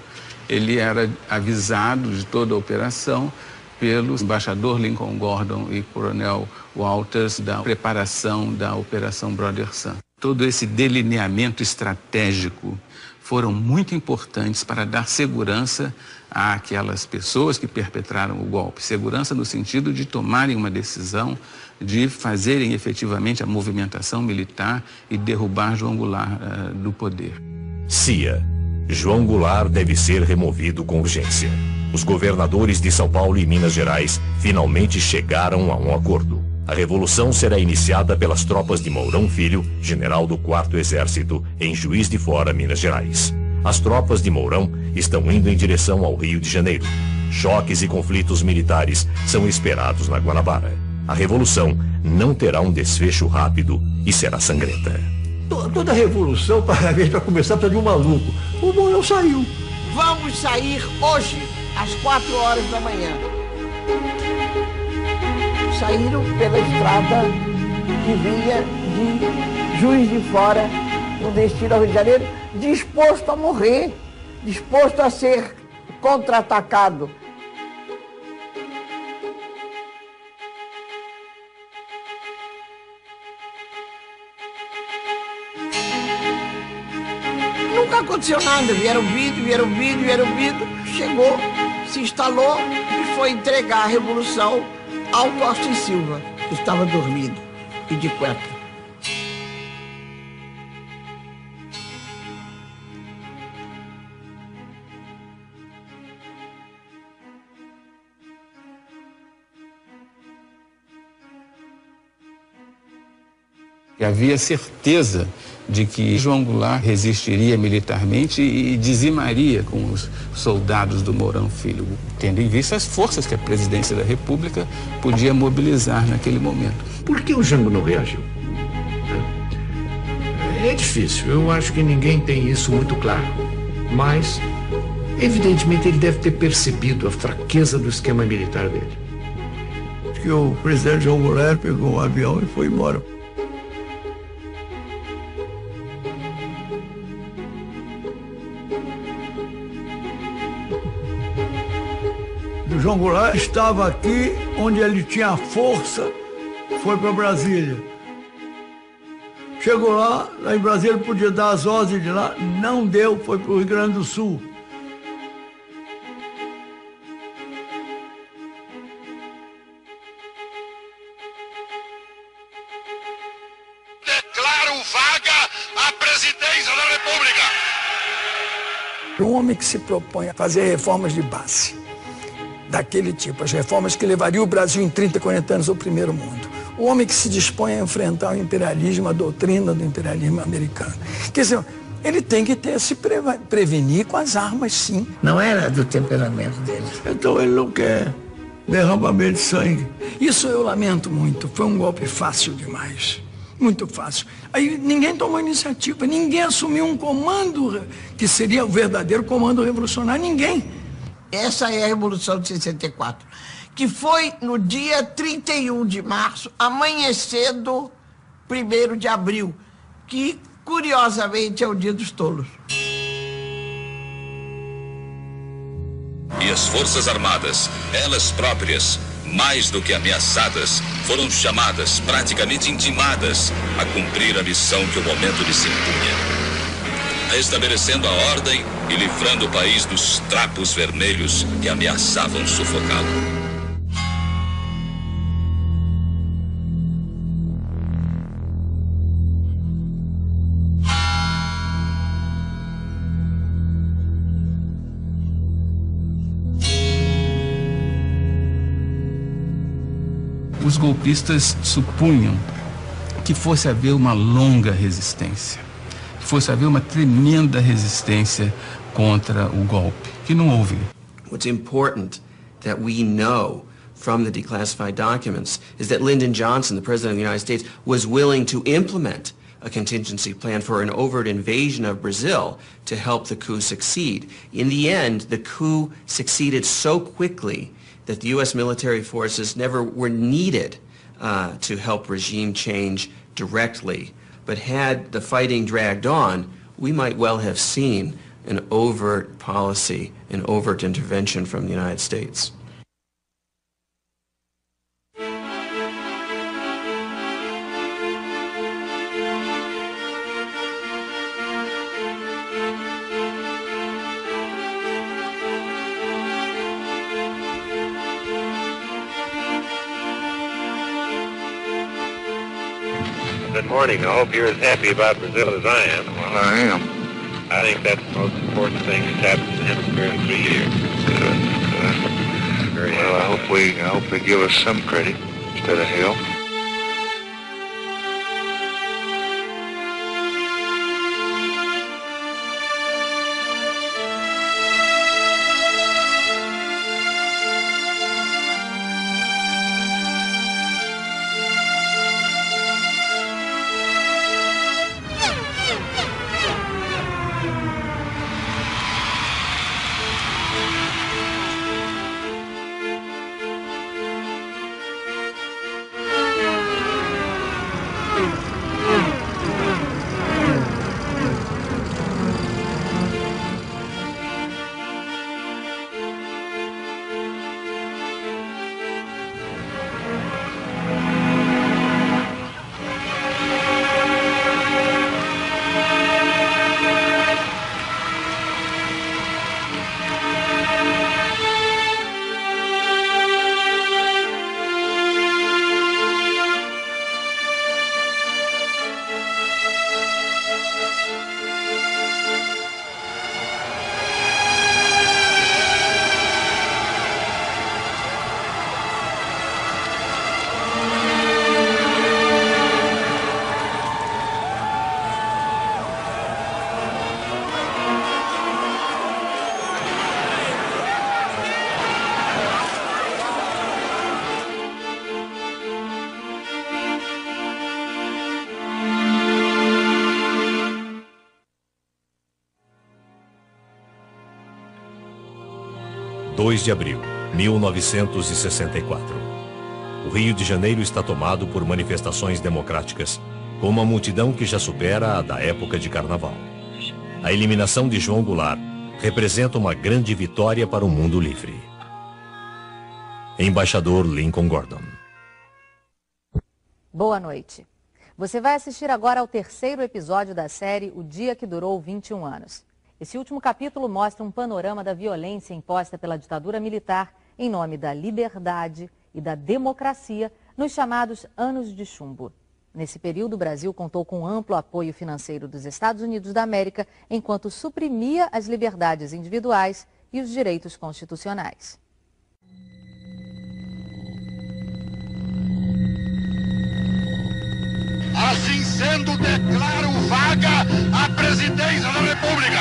Ele era avisado de toda a operação pelo embaixador Lincoln Gordon e coronel Walters da preparação da Operação Brother Sun. Todo esse delineamento estratégico foram muito importantes para dar segurança àquelas pessoas que perpetraram o golpe. Segurança no sentido de tomarem uma decisão, de fazerem efetivamente a movimentação militar e derrubar João Goulart do poder. CIA. João Goulart deve ser removido com urgência. Os governadores de São Paulo e Minas Gerais finalmente chegaram a um acordo. A revolução será iniciada pelas tropas de Mourão Filho, general do 4º Exército, em Juiz de Fora, Minas Gerais. As tropas de Mourão estão indo em direção ao Rio de Janeiro. Choques e conflitos militares são esperados na Guanabara. A revolução não terá um desfecho rápido e será sangrenta. Toda revolução, para começar, precisa de um maluco. O Mourão saiu. Vamos sair hoje, às 4 horas da manhã. Saíram pela estrada que vinha de Juiz de Fora, no destino ao Rio de Janeiro, disposto a morrer, disposto a ser contra-atacado. Nunca aconteceu nada, vieram vídeo, chegou, se instalou e foi entregar a revolução ao Costa e Silva, que estava dormindo e de cueca. E havia certeza de que João Goulart resistiria militarmente e dizimaria com os soldados do Mourão Filho, tendo em vista as forças que a presidência da República podia mobilizar naquele momento. Por que o Jango não reagiu? É difícil, eu acho que ninguém tem isso muito claro. Mas, evidentemente, ele deve ter percebido a fraqueza do esquema militar dele. Acho que o presidente João Goulart pegou um avião e foi embora. O João Goulart estava aqui, onde ele tinha força, foi para Brasília. Chegou lá em Brasília podia dar as ordens de lá, não deu, foi para o Rio Grande do Sul. Declaro vaga a presidência da República. Um homem que se propõe a fazer reformas de base, daquele tipo, as reformas que levariam o Brasil em 30, 40 anos ao primeiro mundo. O homem que se dispõe a enfrentar o imperialismo, a doutrina do imperialismo americano. Quer dizer, ele tem que se prevenir com as armas, sim. Não era do temperamento dele. Então ele não quer derramamento de sangue. Isso eu lamento muito. Foi um golpe fácil demais. Muito fácil. Aí ninguém tomou iniciativa, ninguém assumiu um comando que seria o verdadeiro comando revolucionário, ninguém. Essa é a Revolução de 64, que foi no dia 31 de março, amanhecendo 1º de abril, que, curiosamente, é o Dia dos Tolos. E as Forças Armadas, elas próprias, mais do que ameaçadas, foram chamadas, praticamente intimadas, a cumprir a missão que o momento lhes impunha. Restabelecendo a ordem e livrando o país dos trapos vermelhos que ameaçavam sufocá-lo. Os golpistas supunham que fosse haver uma longa resistência, que fosse haver uma tremenda resistência contra o golpe, que não houve. What's important that we know from the declassified documents is that Lyndon Johnson, the President of the United States, was willing to implement a contingency plan for an overt invasion of Brazil to help the coup succeed. In the end, the coup succeeded so quickly that the U.S. military forces never were needed to help regime change directly. But had the fighting dragged on, we might well have seen an overt policy, an overt intervention from the United States. Good morning. I hope you're as happy about Brazil as I am. Well, I am. I think that's the most important thing that's happened to the hemisphere in 3 years. Very well, I hope they give us some credit instead of hell. De abril, 1964. O Rio de Janeiro está tomado por manifestações democráticas, com uma multidão que já supera a da época de carnaval. A eliminação de João Goulart representa uma grande vitória para o mundo livre. Embaixador Lincoln Gordon. Boa noite. Você vai assistir agora ao terceiro episódio da série O Dia que Durou 21 Anos. Esse último capítulo mostra um panorama da violência imposta pela ditadura militar em nome da liberdade e da democracia nos chamados Anos de Chumbo. Nesse período, o Brasil contou com amplo apoio financeiro dos Estados Unidos da América, enquanto suprimia as liberdades individuais e os direitos constitucionais. Assim sendo, declaro vaga a presidência da República.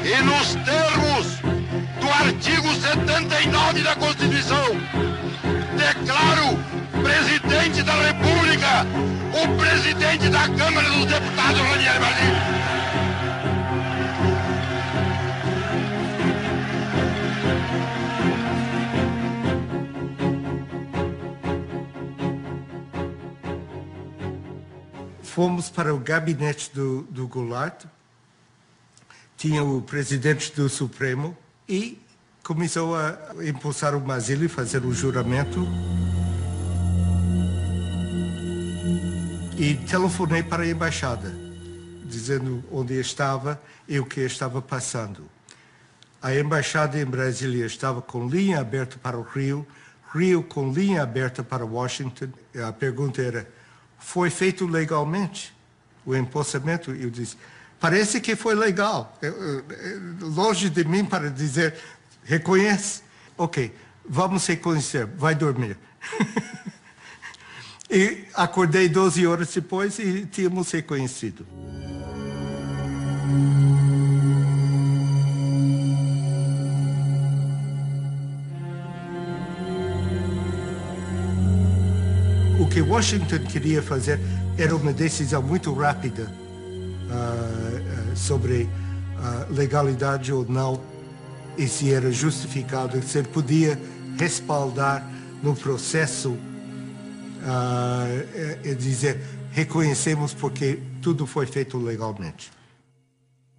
E nos termos do artigo 79 da Constituição, declaro presidente da República o presidente da Câmara dos Deputados, Ranieri Martins. Fomos para o gabinete do Goulart, tinha o presidente do Supremo e começou a impulsar o Mazzilli, fazer o juramento. E telefonei para a embaixada, dizendo onde estava e o que estava passando. A embaixada em Brasília estava com linha aberta para o Rio, Rio com linha aberta para Washington. A pergunta era: foi feito legalmente o empossamento? Eu disse, parece que foi legal. Longe de mim para dizer, reconhece. Ok, vamos reconhecer, vai dormir. E acordei 12 horas depois e tínhamos reconhecido. O que Washington queria fazer era uma decisão muito rápida sobre legalidade ou não e se era justificado, se ele podia respaldar no processo e dizer, reconhecemos porque tudo foi feito legalmente.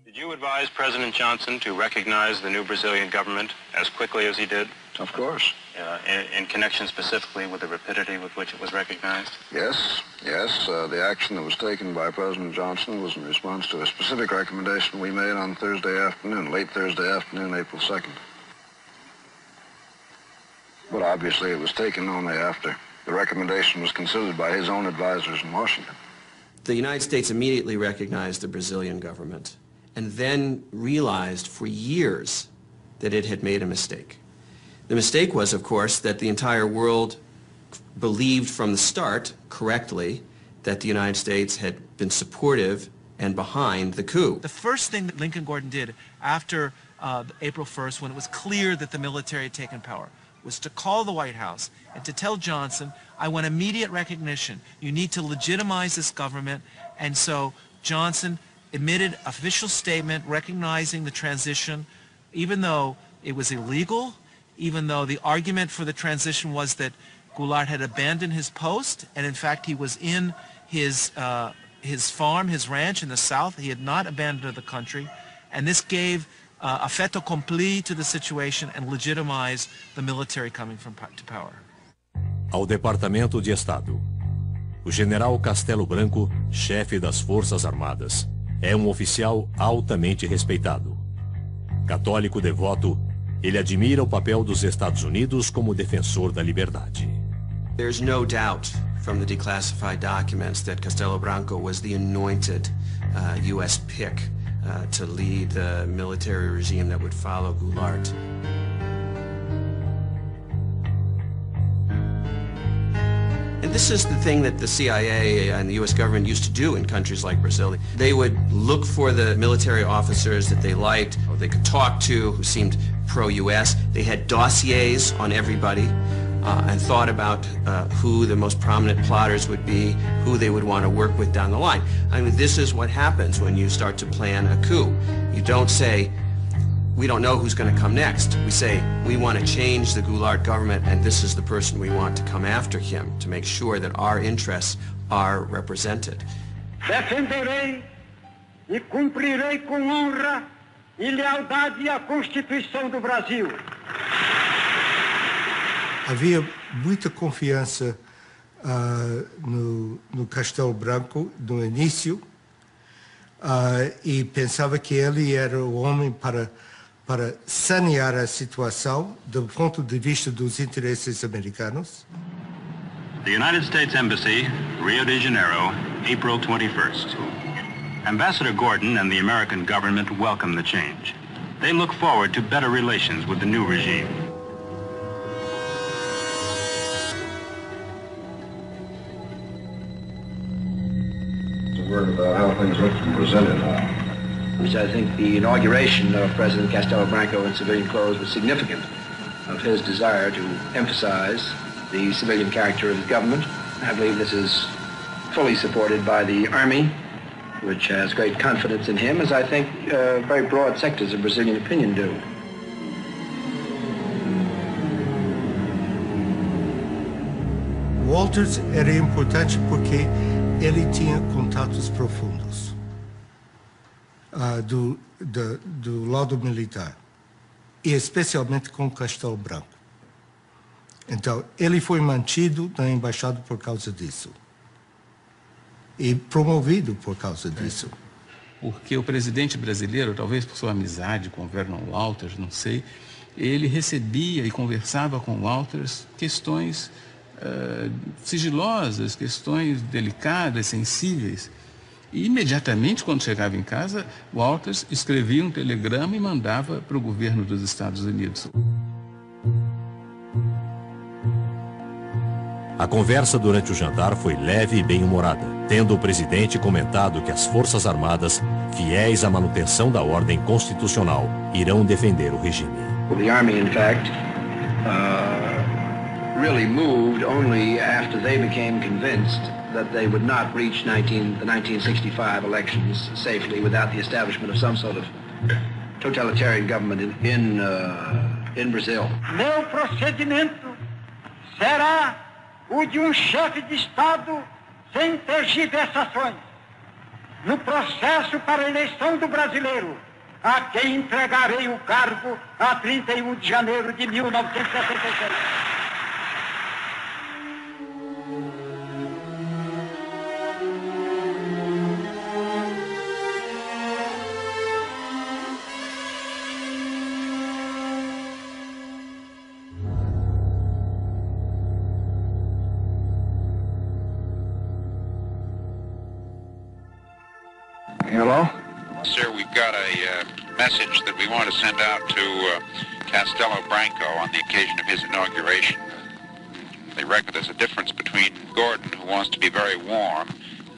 Did you advise President Johnson to recognize the new Brazilian government as quickly as he did? Of course. In connection specifically with the rapidity with which it was recognized? Yes. The action that was taken by President Johnson was in response to a specific recommendation we made on Thursday afternoon, late Thursday afternoon, April 2nd. But obviously it was taken only after the recommendation was considered by his own advisors in Washington. The United States immediately recognized the Brazilian government and then realized for years that it had made a mistake. The mistake was, of course, that the entire world believed from the start, correctly, that the United States had been supportive and behind the coup. The first thing that Lincoln Gordon did after April 1st, when it was clear that the military had taken power, was to call the White House and to tell Johnson, I want immediate recognition. You need to legitimize this government. And so Johnson emitted official statement recognizing the transition, even though it was illegal, even though the argument for the transition was that Goulart had abandoned his post, and in fact he was in his farm, his ranch in the south. He had not abandoned the country, and this gave a fait accompli to the situation and legitimized the military coming to power. Ao Departamento de Estado. O general Castelo Branco, chefe das Forças Armadas, é um oficial altamente respeitado. Católico devoto, ele admira o papel dos Estados Unidos como defensor da liberdade. There's no doubt from the declassified documents that Castelo Branco was the anointed U.S. pick to lead the military regime that would follow Goulart. And this is the thing that the CIA and the U.S. government used to do in countries like Brazil. They would look for the military officers that they liked, or they could talk to, who seemed pro-U.S. They had dossiers on everybody and thought about who the most prominent plotters would be, who they would want to work with down the line. I mean, this is what happens when you start to plan a coup. You don't say, we don't know who's going to come next. We say, we want to change the Goulart government, and this is the person we want to come after him to make sure that our interests are represented. Defenderei e cumprirei com honra e lealdade a Constituição do Brasil. Havia muita confiança no Castelo Branco no início e pensava que ele era o homem para sanear a situação do ponto de vista dos interesses americanos. The United States Embassy, Rio de Janeiro, April 21st. Ambassador Gordon and the American government welcome the change. They look forward to better relations with the new regime. A word about how things look from Brazil now. Which I think the inauguration of President Castelo Branco in civilian clothes was significant of his desire to emphasize the civilian character of the government. I believe this is fully supported by the Army, which has great confidence in him, as I think very broad sectors of Brazilian opinion do. Walters era importante porque ele tinha contatos profundos do lado militar, e especialmente com Castelo Branco. Então, ele foi mantido na embaixada por causa disso. E promovido por causa disso. Porque o presidente brasileiro, talvez por sua amizade com Vernon Walters, não sei, ele recebia e conversava com Walters questões sigilosas, questões delicadas, sensíveis. E imediatamente, quando chegava em casa, Walters escrevia um telegrama e mandava para o governo dos Estados Unidos. A conversa durante o jantar foi leve e bem-humorada, tendo o presidente comentado que as Forças Armadas, fiéis à manutenção da ordem constitucional, irão defender o regime. The Army, in fact, really moved only after they became convinced that they would not reach the 1965 elections safely without the establishment of some sort of totalitarian government in Brazil. Meu procedimento será o de um chefe de Estado sem tergiversações. No processo para a eleição do brasileiro, a quem entregarei o cargo a 31 de janeiro de 1976. Hello? Sir, we've got a message that we want to send out to Castelo Branco on the occasion of his inauguration. They reckon there's a difference between Gordon, who wants to be very warm,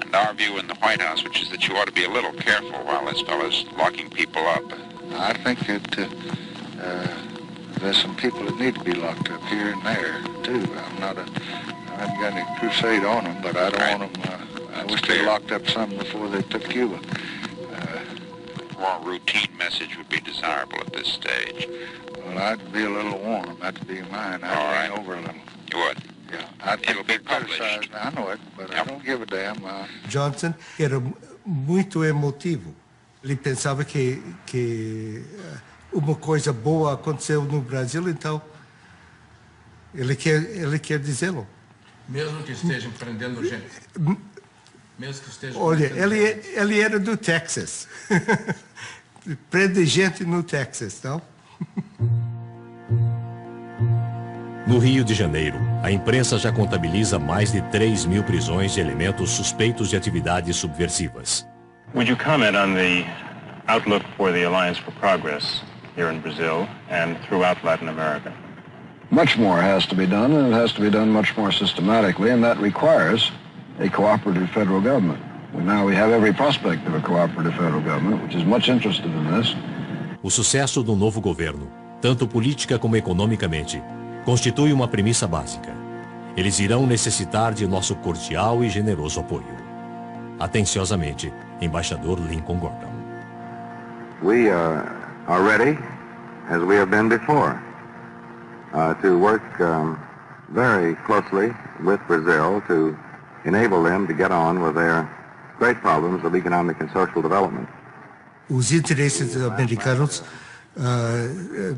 and our view in the White House, which is that you ought to be a little careful while this fellow's locking people up. I think that there's some people that need to be locked up here and there, too. I haven't got any crusade on them, but I don't want them, I wish they locked up some before they took Cuba. More routine message would be desirable at this stage. Well, I'd be a little warm. That'd be mine. I'd lean over a little. You would? Yeah. It'll be published. I know it, but I don't give a damn. Johnson era muito emotivo. Ele pensava que uma coisa boa aconteceu no Brasil, então ele quer dizê-lo. Mesmo que esteja prendendo gente. Mesmo que esteja. Olha, ele era do Texas. Prende gente no Texas, não? No Rio de Janeiro, a imprensa já contabiliza mais de 3.000 prisões de elementos suspeitos de atividades subversivas. Would you comment on the outlook for the Alliance for Progress here in Brazil and throughout Latin America? Much more has to be done, and it has to be done much more systematically, and that requires a cooperative federal government. Now we have every prospect of a cooperative federal government, which is much interested in this. O sucesso do novo governo, tanto política como economicamente, constitui uma premissa básica. Eles irão necessitar de nosso cordial e generoso apoio. Atenciosamente, Embaixador Lincoln Gordon. We are ready, as we have been before, to work very closely with Brazil to enable them to get on with their great problems of economic and social development. Os interesses americanos,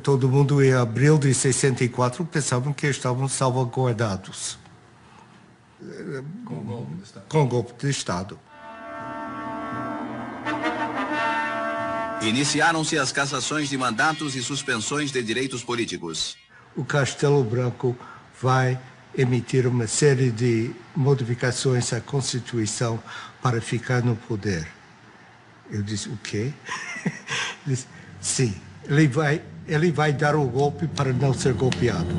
todo mundo em abril de 64 pensavam que estavam salvaguardados com o golpe de Estado. Iniciaram-se as cassações de mandatos e suspensões de direitos políticos. O Castelo Branco vai emitir uma série de modificações à Constituição para ficar no poder. Eu disse, o quê? Ele disse, sim, ele vai dar o golpe para não ser golpeado.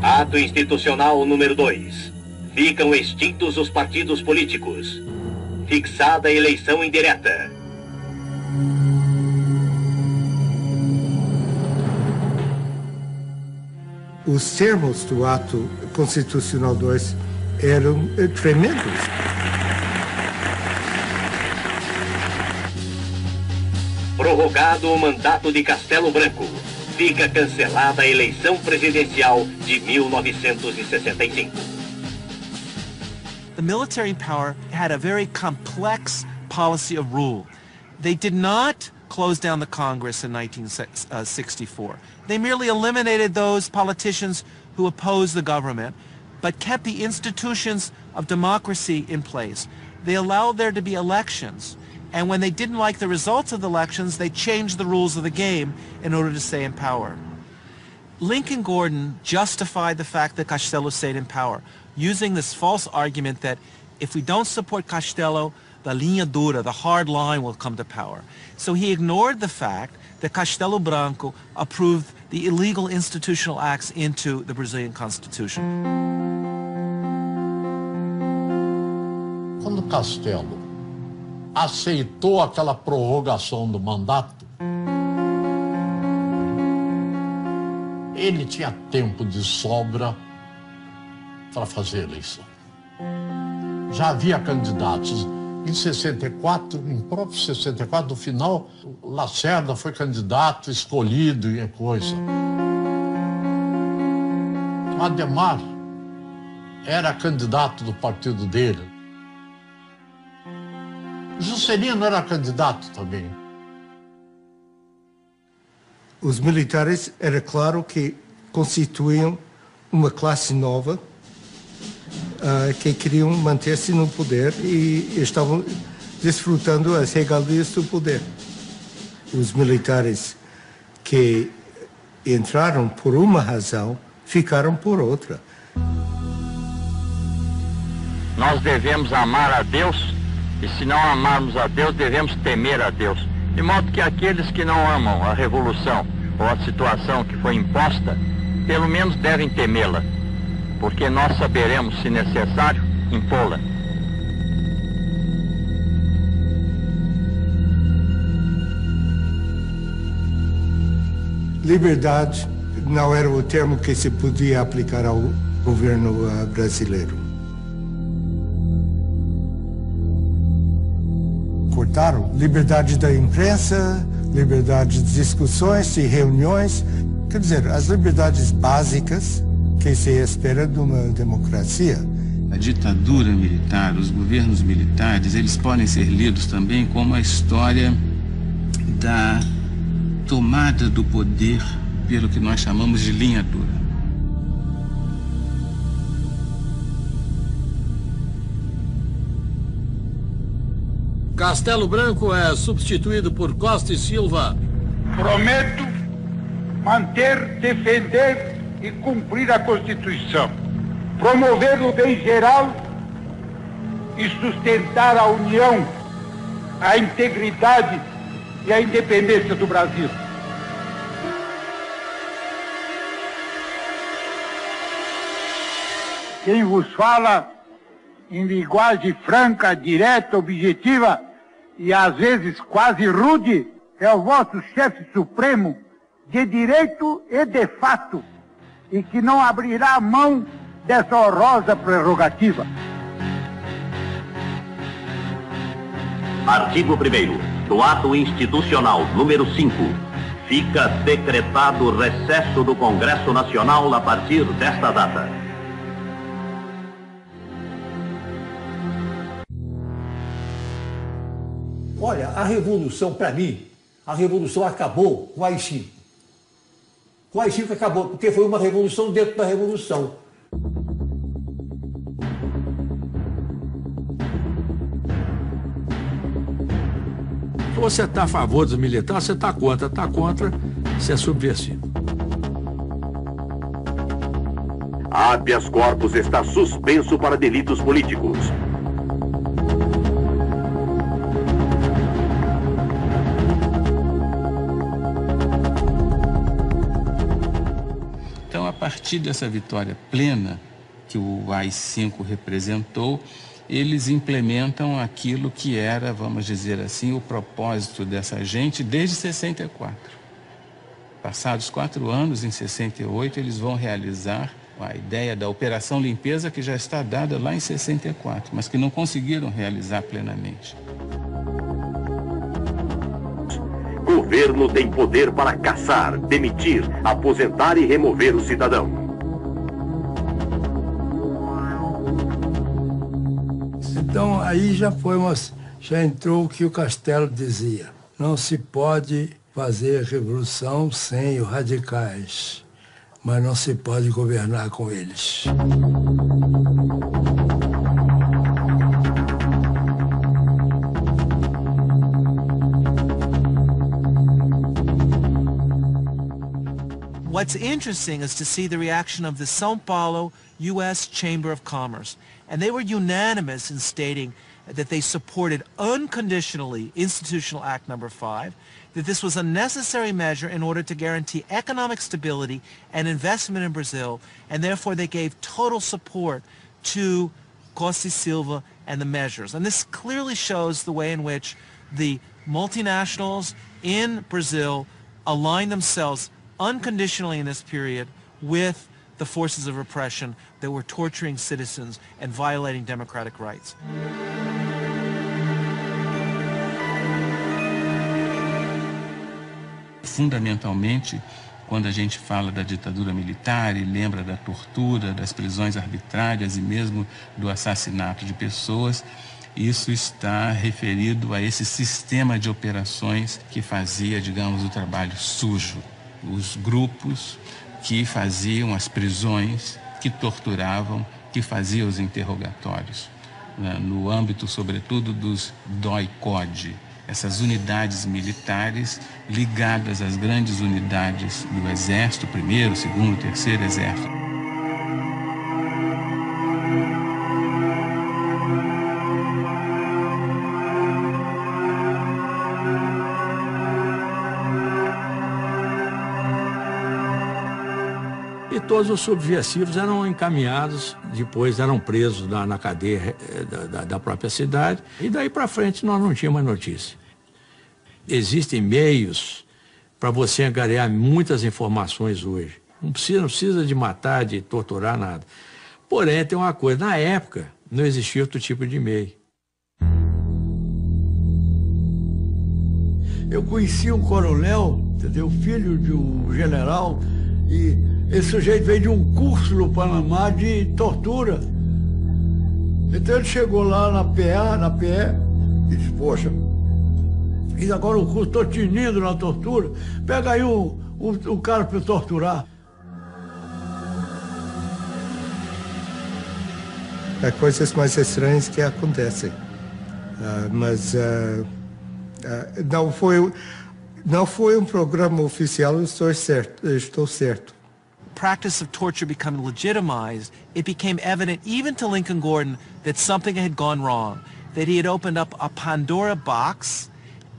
Ato institucional número 2. Ficam extintos os partidos políticos. Fixada a eleição indireta. Os termos do ato constitucional 2 eram tremendos. Prorrogado o mandato de Castelo Branco. Fica cancelada a eleição presidencial de 1965. The military power had a very complex policy of rule. They did not close down the Congress in 1964. They merely eliminated those politicians who opposed the government, but kept the institutions of democracy in place. They allowed there to be elections, and when they didn't like the results of the elections, they changed the rules of the game in order to stay in power. Lincoln Gordon justified the fact that Castelo stayed in power, using this false argument that if we don't support Castelo, the linha dura, the hard line, will come to power. So he ignored the fact that Castelo Branco approved the illegal institutional acts into the Brazilian Constitution. Quando Castelo aceitou aquela prorrogação do mandato, ele tinha tempo de sobra para fazer a eleição. Já havia candidatos Em 64, em próprio 64, no final, Lacerda foi candidato, escolhido e coisa. Ademar era candidato do partido dele. Juscelino era candidato também. Os militares, era claro que constituíam uma classe nova que queriam manter-se no poder e estavam desfrutando as regalias do poder. Os militares que entraram por uma razão, ficaram por outra. Nós devemos amar a Deus e, se não amarmos a Deus, devemos temer a Deus. De modo que aqueles que não amam a revolução ou a situação que foi imposta, pelo menos devem temê-la, porque nós saberemos, se necessário, impô-la. Liberdade não era o termo que se podia aplicar ao governo brasileiro. Cortaram liberdade da imprensa, liberdade de discussões e reuniões, quer dizer, as liberdades básicas que se espera de uma democracia. A ditadura militar, os governos militares, eles podem ser lidos também como a história da tomada do poder pelo que nós chamamos de linha dura. Castelo Branco é substituído por Costa e Silva. Prometo manter, defender e cumprir a Constituição, promover o bem geral e sustentar a união, a integridade e a independência do Brasil. Quem vos fala em linguagem franca, direta, objetiva e às vezes quase rude é o vosso chefe supremo de direito e de fato, e que não abrirá mão dessa honrosa prerrogativa. Artigo 1º do Ato Institucional número 5. Fica decretado recesso do Congresso Nacional a partir desta data. Olha, a revolução, para mim, a revolução acabou com o AI-5. O AI-5 acabou, porque foi uma revolução dentro da revolução. Você está a favor dos militares, você está contra, você é subversivo. Habeas corpus está suspenso para delitos políticos. Então, a partir dessa vitória plena que o AI-5 representou, eles implementam aquilo que era, vamos dizer assim, o propósito dessa gente desde 64. Passados 4 anos, em 68, eles vão realizar a ideia da Operação Limpeza, que já está dada lá em 64, mas que não conseguiram realizar plenamente. O governo tem poder para caçar, demitir, aposentar e remover o cidadão. Então aí já entrou o que o Castelo dizia. Não se pode fazer revolução sem os radicais, mas não se pode governar com eles. What's interesting is to see the reaction of the São Paulo U.S. Chamber of Commerce. And they were unanimous in stating that they supported unconditionally Institutional Act No. 5, that this was a necessary measure in order to guarantee economic stability and investment in Brazil, and therefore they gave total support to Costa e Silva and the measures. And this clearly shows the way in which the multinationals in Brazil aligned themselves unconditionally in this period with the forces of repression that were torturing citizens and violating democratic rights. fundamentalmente, quando a gente fala da ditadura militar e lembra da tortura, das prisões arbitrárias e mesmo do assassinato de pessoas, isso está referido a esse sistema de operações que fazia, digamos, o trabalho sujo. Os grupos que faziam as prisões, que torturavam, que faziam os interrogatórios, né, no âmbito, sobretudo, dos DOI-CODE, essas unidades militares ligadas às grandes unidades do Exército, 1º, 2º, 3º Exército. E todos os subversivos eram encaminhados, depois eram presos na cadeia da própria cidade, e daí para frente nós não tínhamos mais notícia. Existem meios para você angariar muitas informações hoje. Não precisa de matar, de torturar, nada. Porém, tem uma coisa, na época não existia outro tipo de meio. Eu conheci um coronel, entendeu? Filho de um general, e esse sujeito veio de um curso no Panamá de tortura. Então ele chegou lá na PE, e disse, poxa, fiz agora um curso, estou tinindo na tortura, pega aí um cara para torturar. Há coisas mais estranhas que acontecem, mas não foi um programa oficial, estou certo. Practice of torture becoming legitimized, it became evident even to Lincoln Gordon that something had gone wrong, that he had opened up a Pandora box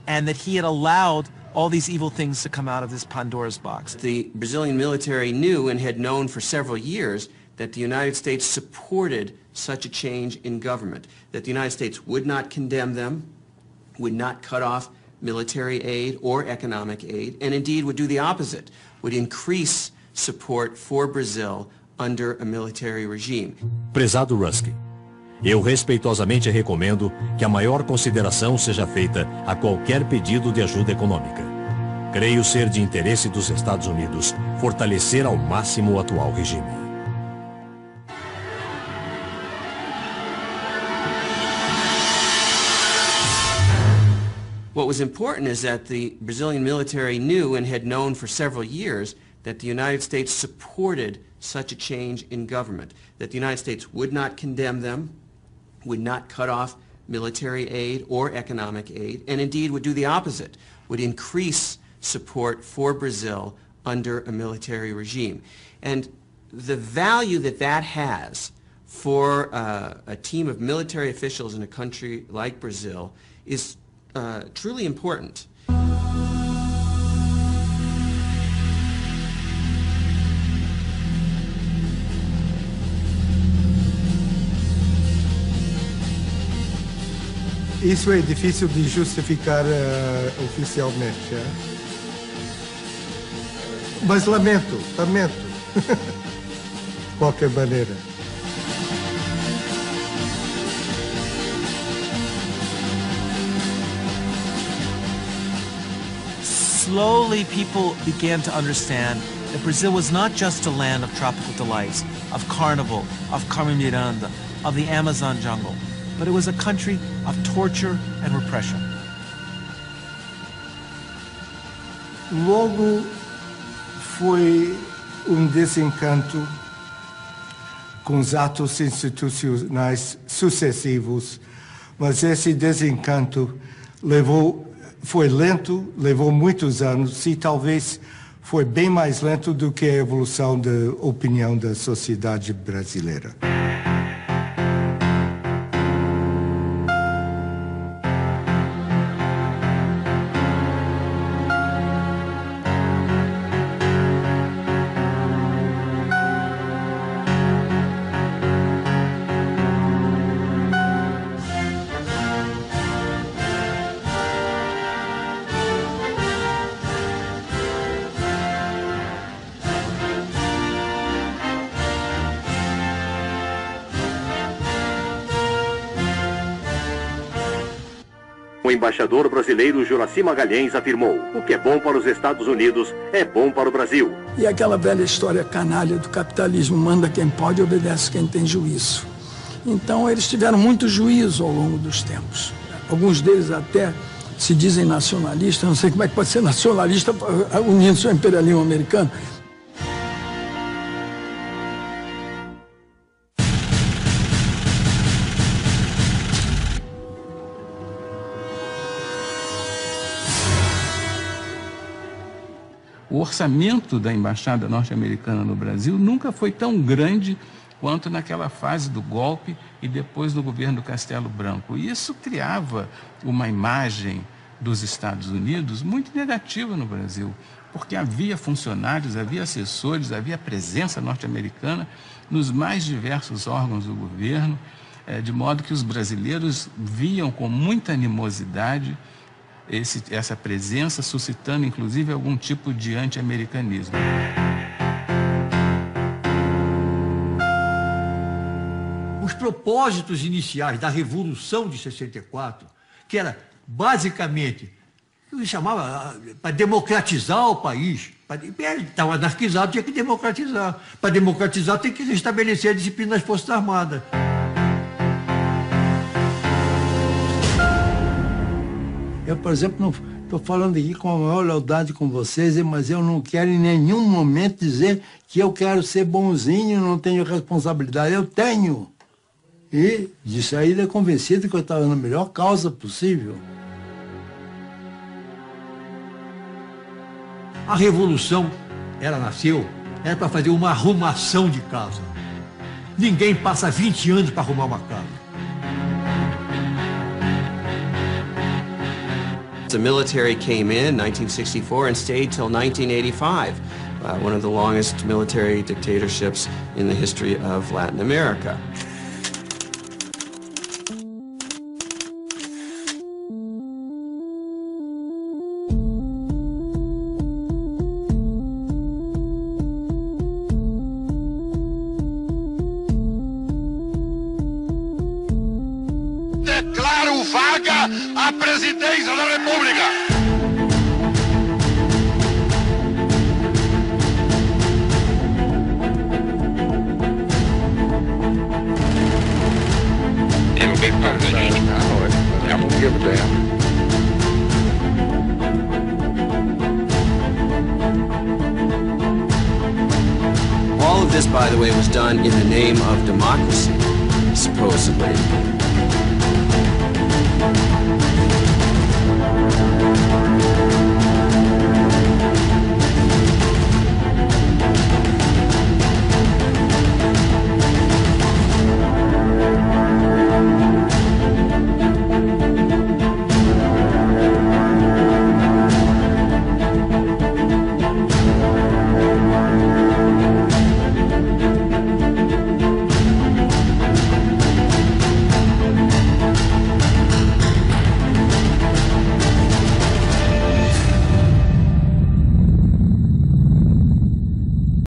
and that he had allowed all these evil things to come out of this Pandora's box. The Brazilian military knew and had known for several years that the United States supported such a change in government, that the United States would not condemn them, would not cut off military aid or economic aid, and indeed would do the opposite, would increase support for Brazil under a military regime. Prezado Ruskin, eu respeitosamente recomendo que a maior consideração seja feita a qualquer pedido de ajuda econômica. Creio ser de interesse dos Estados Unidos fortalecer ao máximo o atual regime. What was important is that the Brazilian military knew and had known for several years that the United States supported such a change in government, that the United States would not condemn them, would not cut off military aid or economic aid, and indeed would do the opposite, would increase support for Brazil under a military regime. And the value that that has for a team of military officials in a country like Brazil is truly important. Isso é difícil de justificar oficialmente. Mas lamento. De qualquer maneira. Slowly people began to understand that Brazil was not just a land of tropical delights, of carnival, of Carmen Miranda, of the Amazon jungle, but it was a country of torture and repression. Logo foi desencanto com os atos institucionais sucessivos, mas esse desencanto foi lento, levou muitos anos e talvez foi bem mais lento do que a evolução da opinião da sociedade brasileira. O embaixador brasileiro Juraci Magalhães afirmou: o que é bom para os Estados Unidos é bom para o Brasil. E aquela velha história canalha do capitalismo, manda quem pode, obedece quem tem juízo. Então eles tiveram muito juízo ao longo dos tempos. Alguns deles até se dizem nacionalistas, não sei como é que pode ser nacionalista unindo-se ao imperialismo americano. O orçamento da Embaixada Norte-Americana no Brasil nunca foi tão grande quanto naquela fase do golpe e depois do governo Castelo Branco. E isso criava uma imagem dos Estados Unidos muito negativa no Brasil, porque havia funcionários, havia assessores, havia presença norte-americana nos mais diversos órgãos do governo, de modo que os brasileiros viam com muita animosidade essa presença, suscitando inclusive algum tipo de anti-americanismo. Os propósitos iniciais da Revolução de 64, que era basicamente, eu chamava para democratizar o país, estava anarquizado, tinha que democratizar. Para democratizar tem que restabelecer a disciplina das Forças Armadas. Eu, por exemplo, não estou falando aqui com a maior lealdade com vocês, mas eu não quero em nenhum momento dizer que eu quero ser bonzinho, não tenho responsabilidade. Eu tenho. E de saída convencido que eu estava na melhor causa possível. A Revolução, ela nasceu, era para fazer uma arrumação de casa. Ninguém passa 20 anos para arrumar uma casa. The military came in 1964 and stayed till 1985, one of the longest military dictatorships in the history of Latin America. Declaro vaga a presidência da República. It'll be published. I won't give a damn. All of this, by the way, was done in the name of democracy, supposedly.